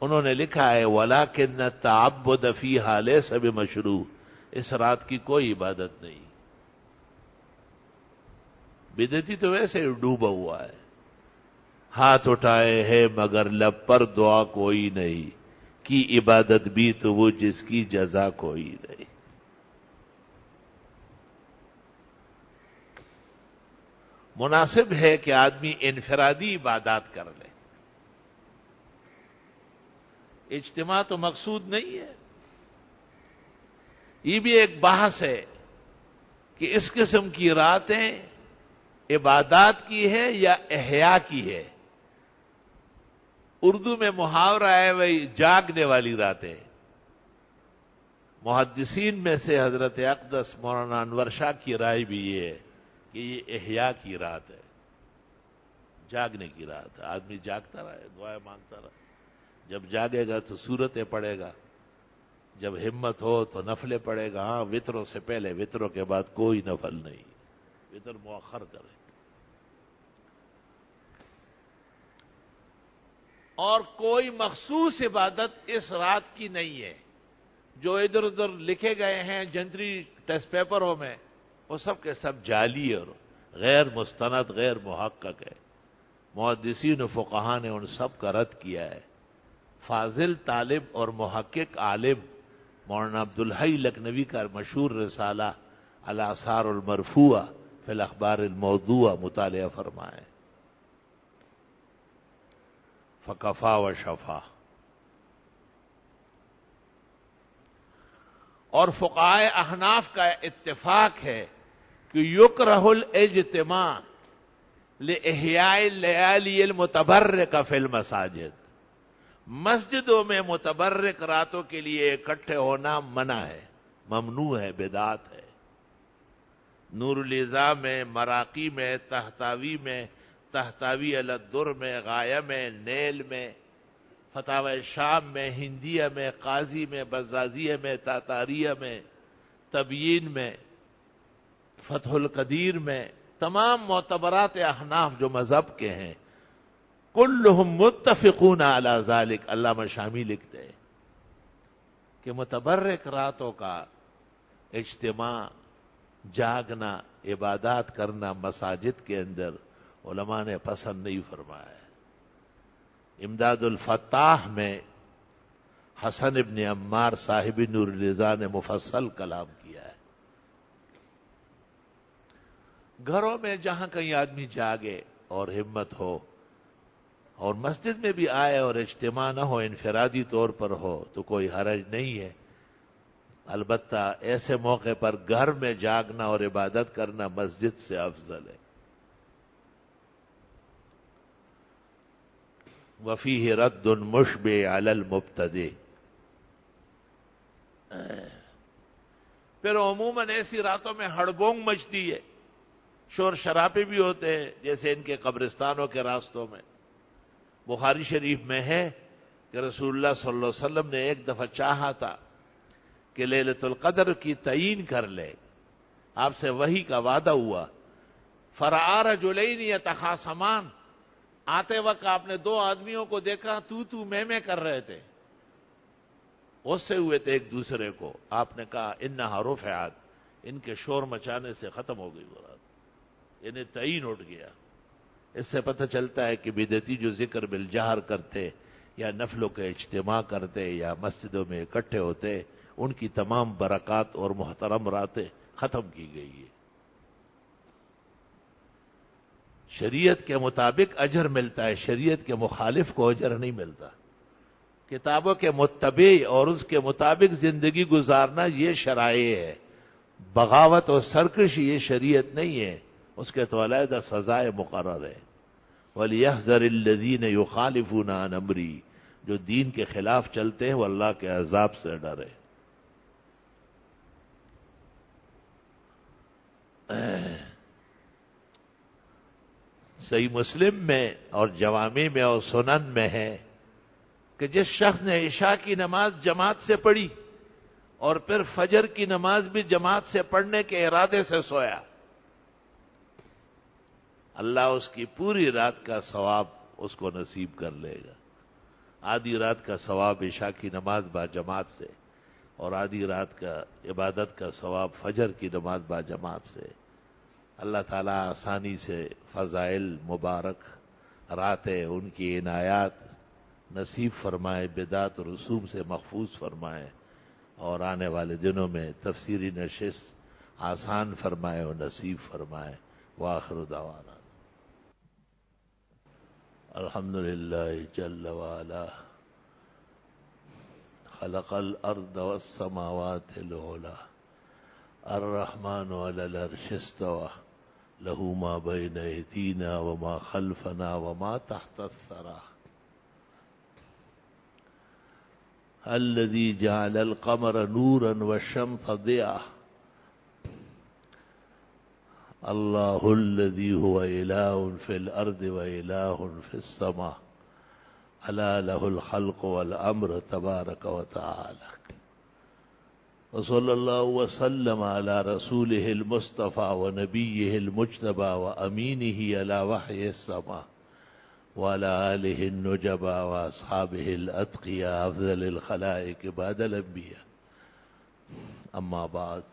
انہوں نے لکھا ہے وَلَكِنَّ التَّعَبُّدَ فِيهَا لَيْسَ بِمَشْرُوع، اس رات کی کوئی عبادت نہیں، بدعتی تو ویسے ہی ڈوبا ہوا ہے، ہاتھ اٹھائے ہے مگر لب پر دعا کوئی نہیں، کی عبادت بھی تو وہ جس کی جزا کوئی نہیں۔ مناسب ہے کہ آدمی انفرادی عبادات کر لے، اجتماع تو مقصود نہیں ہے۔ یہ بھی ایک بحث ہے کہ اس قسم کی راتیں عبادات کی ہے یا احیاء کی ہے۔ اردو میں محاورہ ہے وہی جاگنے والی راتیں۔ محدثین میں سے حضرت اقدس مولانا انور شاہ کی رائے بھی یہ ہے کہ یہ احیاء کی رات ہے، جاگنے کی رات ہے۔ آدمی جاگتا رہے، دعائیں مانگتا رہے، جب جاگے گا تو سورتیں پڑھے گا، جب ہمت ہو تو نفلیں پڑھے گا۔ ہاں، وطروں سے پہلے، وطروں کے بعد کوئی نفل نہیں، وطر مؤخر کرے۔ اور کوئی مخصوص عبادت اس رات کی نہیں ہے۔ جو ادھر ادھر لکھے گئے ہیں جنتری ٹیسٹ پیپروں میں، وہ سب کے سب جعلی اور غیر مستند، غیر محقق ہے۔ محدثین و فقہاء نے ان سب کا رد کیا ہے۔ فاضل طالب اور محقق عالم مولانا عبدالحی لکھنوی کا مشہور رسالہ الاثار المرفوعہ فی الاخبار الموضوعہ مطالعہ فرمائیں، فکفا و شفا۔ اور فقہائے احناف کا اتفاق ہے کہ یکرہ الاجتماع لإحیاء اللیالی المتبرکہ فی المساجد، مسجدوں میں متبرک راتوں کے لیے اکٹھے ہونا منع ہے، ممنوع ہے، بدعت ہے۔ نور الاضاء میں، مراقی میں، تحتاوی میں، تحتاوی علی الدر میں، غایہ میں، نیل میں، فتاوی شام میں، ہندیہ میں، قاضی میں، بزازیہ میں، تاتاریہ میں، تبیین میں، فتح القدیر میں، تمام معتبرات احناف جو مذہب کے ہیں، کلہم متفقون علی ذالک۔ علامہ شامی لکھتے ہیں کہ متبرک راتوں کا اجتماع، جاگنا، عبادات کرنا مساجد کے اندر علماء نے پسند نہیں فرمایا ہے۔ امداد الفتاح میں حسن ابن عمار صاحب نور الرضا نے مفصل کلام کیا ہے۔ گھروں میں جہاں کہیں آدمی جاگے اور ہمت ہو، اور مسجد میں بھی آئے اور اجتماع نہ ہو، انفرادی طور پر ہو تو کوئی حرج نہیں ہے۔ البتہ ایسے موقع پر گھر میں جاگنا اور عبادت کرنا مسجد سے افضل ہے۔ وفیہ رد مشبع علی المبتدع۔ پھر عموماً ایسی راتوں میں ہڑبونگ مچتی ہے، شور شرابے بھی ہوتے ہیں جیسے ان کے قبرستانوں کے راستوں میں. بخاری شریف میں ہے کہ رسول اللہ صلی اللہ علیہ وسلم نے ایک دفعہ چاہا تھا کہ لیلۃ القدر کی تعین کر لے. آپ سے وحی کا وعدہ ہوا. فرآ رجلین یتخاصمان، آتے وقت آپ نے دو آدمیوں کو دیکھا تو میں کر رہے تھے، غصے ہوئے تھے ایک دوسرے کو. آپ نے کہا انہا رفعت، ان کے شور مچانے سے ختم ہو گئی وہ رات، انہیں تعین اٹھ گیا. اس سے پتہ چلتا ہے کہ بدعتی جو ذکر بالجہر کرتے یا نفلوں کے اجتماع کرتے یا مسجدوں میں اکٹھے ہوتے، ان کی تمام برکات اور محترم راتیں ختم کی گئی ہے. شریعت کے مطابق اجر ملتا ہے، شریعت کے مخالف کو اجر نہیں ملتا. کتابوں کے متبع اور اس کے مطابق زندگی گزارنا یہ شرائع ہے. بغاوت اور سرکشی یہ شریعت نہیں ہے، اس کے تو علیحدہ سزائے مقرر ہے. وَلْيَحْذَرِ الَّذِينَ يُخَالِفُونَ عَنْ أَمْرِهِ، جو دین کے خلاف چلتے ہیں وہ اللہ کے عذاب سے ڈرے. صحیح مسلم میں اور جوامع میں اور سنن میں ہے کہ جس شخص نے عشاء کی نماز جماعت سے پڑھی اور پھر فجر کی نماز بھی جماعت سے پڑھنے کے ارادے سے سویا، اللہ اس کی پوری رات کا ثواب اس کو نصیب کر لے گا. آدھی رات کا ثواب عشاء کی نماز با جماعت سے اور آدھی رات کا عبادت کا ثواب فجر کی نماز با جماعت سے. اللہ تعالیٰ آسانی سے فضائل مبارک راتیں ان کی عنایات نصیب فرمائے، بدعت و رسوم سے محفوظ فرمائے، اور آنے والے دنوں میں تفسیری نشست آسان فرمائے اور نصیب فرمائے. وآخر دعوانا الحمدللہ جل وعلا خلق الارض والسماوات العلی الرحمن علی العرش استوى له ما بین ایدینا وما خلفنا وما تحت الثرى الذي جعل القمر نورا والشمس ضياء اللہ الذي هو إله في الأرض وإله في السماء ألا له الخلق والأمر تبارك وتعالى. وصلى الله وسلم على رسوله المصطفى ونبيه المجتبى وأمينه على وحي السماء وعلى آله النجبى وأصحابه الأتقياء أفضل الخلائق بعد الأنبياء. أما بعد،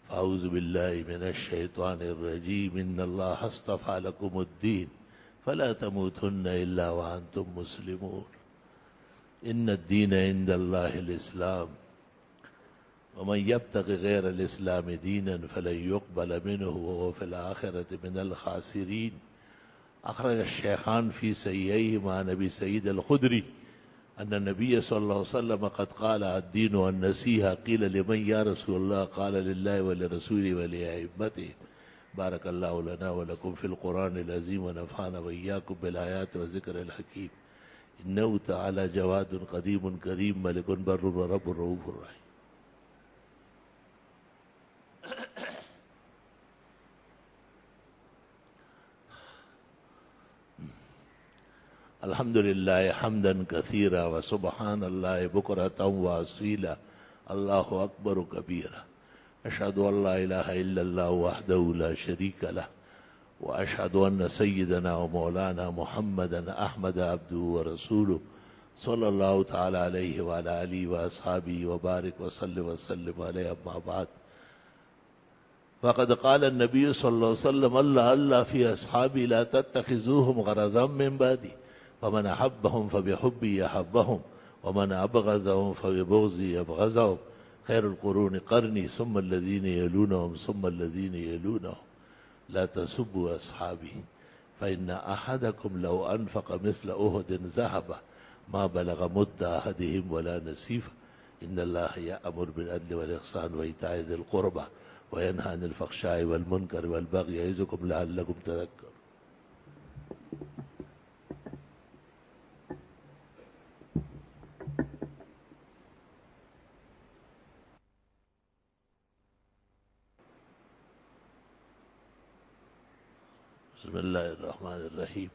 أعوذ بالله من الشيطان الرجيم. إن الله اصطفى لكم الدين فلا تموتن إلا وأنتم مسلمون. إن الدين عند الله الإسلام ومن يبتغ غير الإسلام دينا فلن يقبل منه وهو في الآخرة من الخاسرين. أخرج الشيخان في صحيحيهما عن أبي سعيد الخدري أن النبي صلى الله عليه وسلم قد قال الدين والنصيحة. قيل لمن يا رسول الله؟ قال لله ولرسوله ولأئمته. بارك الله لنا ولكم في القرآن العظيم ونفعنا وإياكم بالآيات والذكر الحكيم. إنه تعالى جواد قديم كريم ملك بر ورب رؤوف رحيم. الحمد لله حمدا كثيرا وسبحان الله بكرة وأصيلا. الله أكبر كبيرا. أشهد أن لا إله إلا الله وحده لا شريك له وأشهد أن سيدنا ومولانا محمدا أحمد عبده ورسوله صلى الله تعالى عليه وعلى آله وأصحابه وبارك وسلم عليه. أما بعد، فقد قال النبي صلى الله عليه وسلم الله في أصحابي لا تتخذوهم غرضا من بعدي فمن أحبهم فبحبي أحبهم ومن أبغضهم فببغضي أبغضهم. خير القرون قرني ثم الذين يلونهم ثم الذين يلونهم. لا تسبوا أصحابي فإن أحدكم لو أنفق مثل أحد ذهبا ما بلغ مد أحدهم ولا نصيفه. إن الله يأمر بالعدل والإحسان وإيتاء ذي القربى وينهى عن الفحشاء والمنكر والبغي يعظكم لعلكم تذكرون. بسم اللہ الرحمن الرحیم.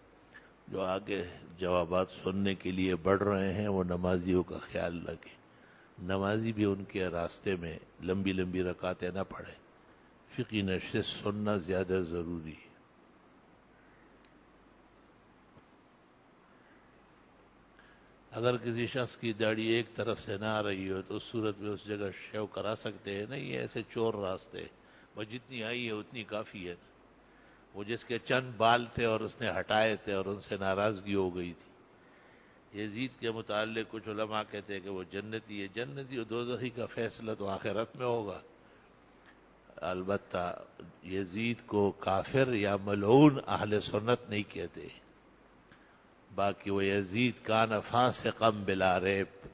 جو آگے جوابات سننے کے لیے بڑھ رہے ہیں وہ نمازیوں کا خیال رکھیں. نمازی بھی ان کے راستے میں لمبی لمبی رکعتیں نہ پڑھیں. فقہی نشست سننا زیادہ ضروری ہے. اگر کسی شخص کی داڑھی ایک طرف سے نہ آ رہی ہو تو اس صورت میں اس جگہ شیو کرا سکتے ہیں. نہیں، ایسے چور راستے، وہ جتنی آئی ہے اتنی کافی ہے. وہ جس کے چند بال تھے اور اس نے ہٹائے تھے اور ان سے ناراضگی ہو گئی تھی. یزید کے متعلق کچھ علماء کہتے ہیں کہ وہ جنتی ہے. جنتی اور دوزخی کا فیصلہ تو آخرت میں ہوگا. البتہ یزید کو کافر یا ملعون اہل سنت نہیں کہتے. باقی وہ یزید کان فاسقا بلا ریب.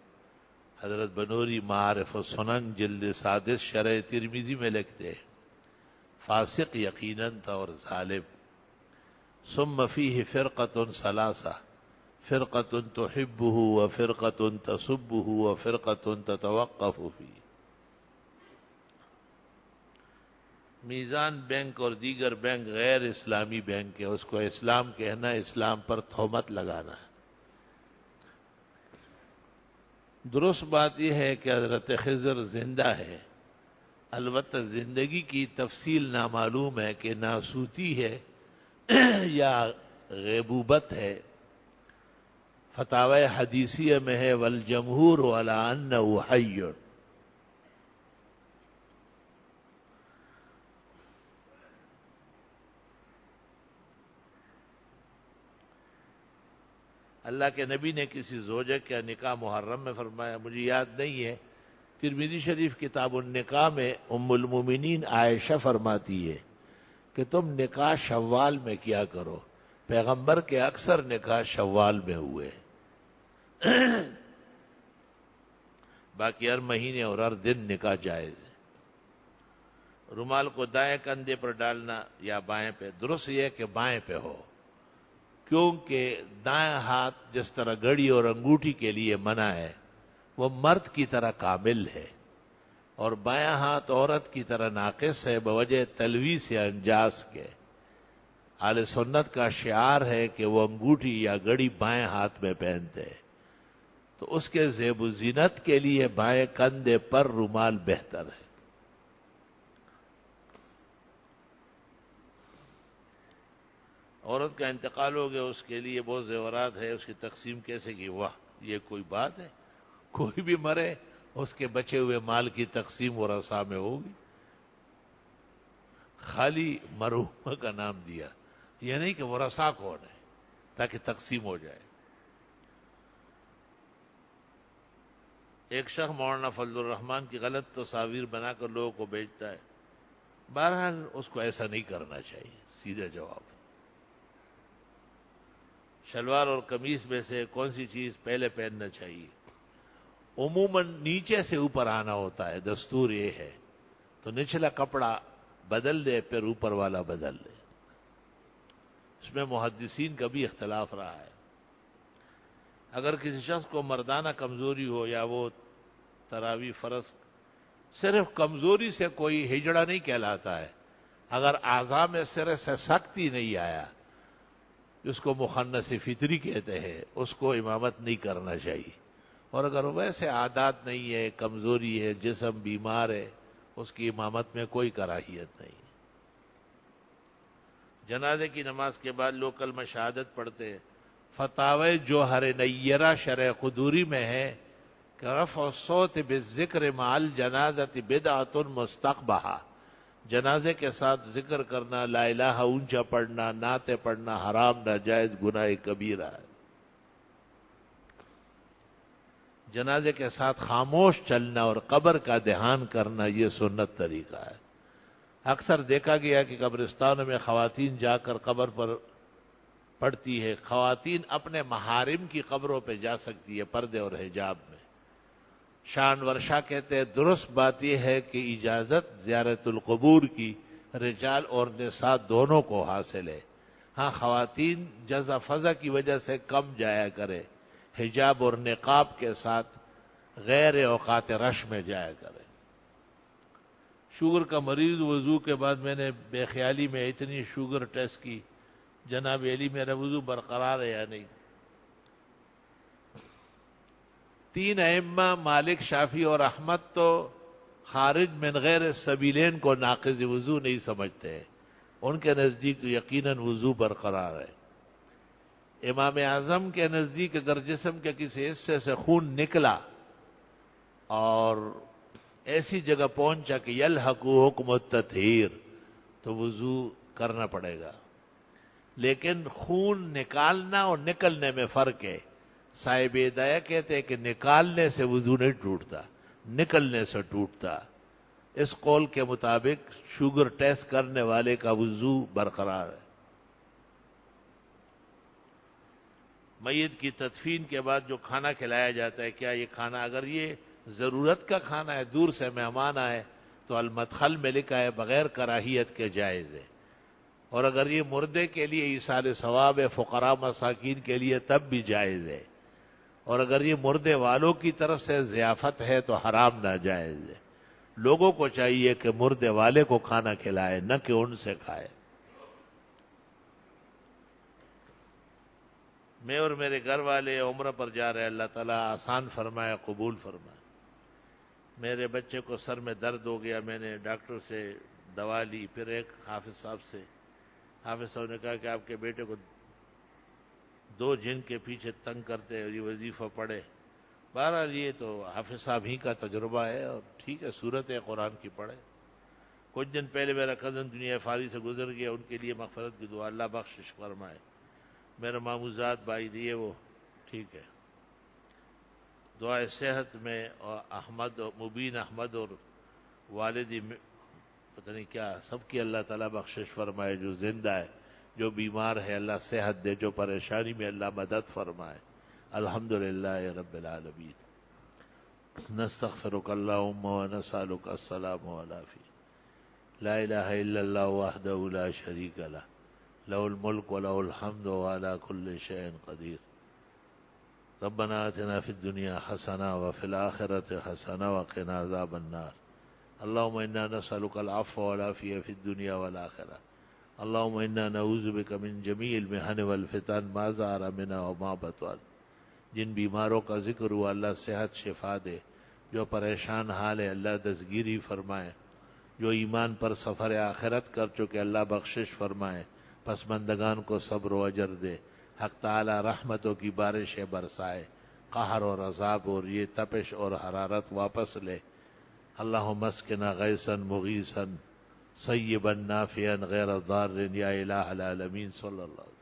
حضرت بنوری معارف السنن جلد 7 شرح ترمذی میں لکھتے ہیں فاسق یقیناً تھا اور ظالم. ثم فیہ فرقۃ ثلاثہ، فرقۃ تحبہ وفرقۃ تسبہ وفرقۃ تتوقف فیہ. میزان بینک اور دیگر بینک غیر اسلامی بینک ہے. اس کو اسلام کہنا اسلام پر تہمت لگانا ہے. درست بات یہ ہے کہ حضرت خضر زندہ ہے، البتہ زندگی کی تفصیل نامعلوم ہے کہ ناسوتی ہے یا غیبوبت ہے. فتاوی حدیثیہ میں ہے والجمہور علی انہ حی. اللہ کے نبی نے کسی زوجہ کا نکاح محرم میں فرمایا، مجھے یاد نہیں ہے. ترمذی شریف کتاب النکاح میں ام المومنین عائشہ فرماتی ہے کہ تم نکاح شوال میں کیا کرو. پیغمبر کے اکثر نکاح شوال میں ہوئے. باقی ہر مہینے اور ہر دن نکاح جائز ہے. رومال کو دائیں کندھے پر ڈالنا یا بائیں پہ، درست یہ ہے کہ بائیں پہ ہو، کیونکہ دائیں ہاتھ جس طرح گھڑی اور انگوٹھی کے لیے منع ہے وہ مرد کی طرح کامل ہے، اور بایاں ہاتھ عورت کی طرح ناقص ہے بوجہ تلویث یا انجاز کے. اہل سنت کا شعار ہے کہ وہ انگوٹھی یا گھڑی بائیں ہاتھ میں پہنتے ہیں، تو اس کے زیب و زینت کے لیے بائیں کندھے پر رومال بہتر ہے. عورت کا انتقال ہو گیا، اس کے لیے بہت زیورات ہے، اس کی تقسیم کیسے کی؟ واہ، یہ کوئی بات ہے؟ کوئی بھی مرے اس کے بچے ہوئے مال کی تقسیم ورثاء میں ہوگی. خالی مرحومہ کا نام دیا، یہ نہیں کہ ورثاء کون ہے، تاکہ تقسیم ہو جائے. ایک شخص مولانا فضل الرحمان کی غلط تصاویر بنا کر لوگوں کو بیچتا ہے. بہرحال اس کو ایسا نہیں کرنا چاہیے. سیدھا جواب، شلوار اور قمیص میں سے کون سی چیز پہلے پہننا چاہیے؟ عموماً نیچے سے اوپر آنا ہوتا ہے، دستور یہ ہے. تو نچلا کپڑا بدل دے پھر اوپر والا بدل دے. اس میں محدثین کا بھی اختلاف رہا ہے. اگر کسی شخص کو مردانہ کمزوری ہو یا وہ تراویح فرض، صرف کمزوری سے کوئی ہجڑا نہیں کہلاتا ہے. اگر اعضاء میں سرے سے سختی نہیں آیا، جس کو مخنث فطری کہتے ہیں، اس کو امامت نہیں کرنا چاہیے. اور اگر ویسے عادات نہیں ہے، کمزوری ہے، جسم بیمار ہے، اس کی امامت میں کوئی کراہیت نہیں. جنازے کی نماز کے بعد لوگ کلمہ شہادت پڑھتے ہیں. فتاوی جوہر نیرہ شرح قدوری میں ہے کہ رفع الصوت بالذکر مع الجنازۃ بدعۃ مستقبحہ. جنازے کے ساتھ ذکر کرنا، لا الہ اونچا پڑھنا، نعتیں پڑھنا حرام ناجائز گناہ کبیرہ ہے. جنازے کے ساتھ خاموش چلنا اور قبر کا دھیان کرنا یہ سنت طریقہ ہے. اکثر دیکھا گیا کہ قبرستانوں میں خواتین جا کر قبر پر پڑھتی ہے. خواتین اپنے محارم کی قبروں پہ جا سکتی ہے پردے اور حجاب میں. شان ورشا کہتے ہیں درست بات یہ ہے کہ اجازت زیارت القبور کی رجال اور نساء دونوں کو حاصل ہے. ہاں، خواتین جزا فضا کی وجہ سے کم جایا کرے، حجاب اور نقاب کے ساتھ غیر اوقات رش میں جایا کرے. شوگر کا مریض وضو کے بعد میں نے بے خیالی میں اتنی شوگر ٹیسٹ کی جناب علی میرا وضو برقرار ہے یا نہیں؟ 3 ائمہ مالک، شافعی اور احمد تو خارج من غیر السبیلین کو ناقض وضو نہیں سمجھتے ہیں، ان کے نزدیک تو یقیناً وضو برقرار ہے۔ امام اعظم کے نزدیک اگر جسم کے کسی حصے سے خون نکلا اور ایسی جگہ پہنچا کہ یلحق حکم التطہیر تو وضو کرنا پڑے گا، لیکن خون نکالنا اور نکلنے میں فرق ہے۔ صاحب ہدایہ کہتے ہیں کہ نکالنے سے وضو نہیں ٹوٹتا، نکلنے سے ٹوٹتا۔ اس قول کے مطابق شوگر ٹیسٹ کرنے والے کا وضو برقرار ہے۔ میت کی تدفین کے بعد جو کھانا کھلایا جاتا ہے، کیا یہ کھانا اگر یہ ضرورت کا کھانا ہے، دور سے مہمان آئے تو المدخل میں لکھا ہے بغیر کراہیت کے جائز ہے، اور اگر یہ مردے کے لیے ایصال ثواب ہے، فقراء مساکین کے لیے تب بھی جائز ہے، اور اگر یہ مردے والوں کی طرف سے ضیافت ہے تو حرام ناجائز ہے۔ لوگوں کو چاہیے کہ مردے والے کو کھانا کھلائے، نہ کہ ان سے کھائے۔ میں اور میرے گھر والے عمرہ پر جا رہے ہیں، اللہ تعالیٰ آسان فرمائے، قبول فرمائے۔ میرے بچے کو سر میں درد ہو گیا، میں نے ڈاکٹر سے دوا لی، پھر ایک حافظ صاحب سے، حافظ صاحب نے کہا کہ آپ کے بیٹے کو 2 جن کے پیچھے تنگ کرتے اور یہ وظیفہ پڑھے۔ بہرحال یہ تو حافظ صاحب ہی کا تجربہ ہے، اور ٹھیک ہے، سورت قرآن کی پڑھے۔ کچھ دن پہلے میرا کزن دنیا فانی سے گزر گیا، ان کے لیے مغفرت کی دعا، اللہ بخشش فرمائے۔ میرا ماموزاد بھائی دیے، وہ ٹھیک ہے، دعائے صحت میں، اور احمد اور مبین احمد اور والدی پتہ نہیں کیا، سب کی اللہ تعالیٰ بخشش فرمائے۔ جو زندہ ہے، جو بیمار ہے اللہ صحت دے، جو پریشانی میں اللہ مدد فرمائے۔ الحمدللہ رب العالمین۔ نستغفرک اللہم ونسألک السلام والعافیہ۔ لا الہ الا اللہ وحدہ لا شریک لہ، لہ الملک ولہ الحمد وعلی کل شیء قدیر۔ ربنا آتنا فی الدنیا حسنہ وفی الآخرۃ حسنہ وقنا عذاب النار۔ اللہم انا نسألک العفو والعافیہ فی الدنیا والآخرہ۔ اللہم انا نعوذ بک من جمیع المحن والفتن ما ظہر منها وما بطن۔ جن بیماروں کا ذکر ہوا اللہ صحت شفا دے، جو پریشان حال ہے اللہ دستگیری فرمائے، جو ایمان پر سفر آخرت کر چکے اللہ بخشش فرمائے، پسماندگان کو صبر و اجر دے، حق تعالی رحمتوں کی بارشیں برسائے، قہر اور عذاب اور یہ تپش اور حرارت واپس لے۔ اللہم اسقنا غیثا مغیثا صیبا نافعا غیر ضار یا الہ العالمین۔ صلی اللہ علیہ وسلم۔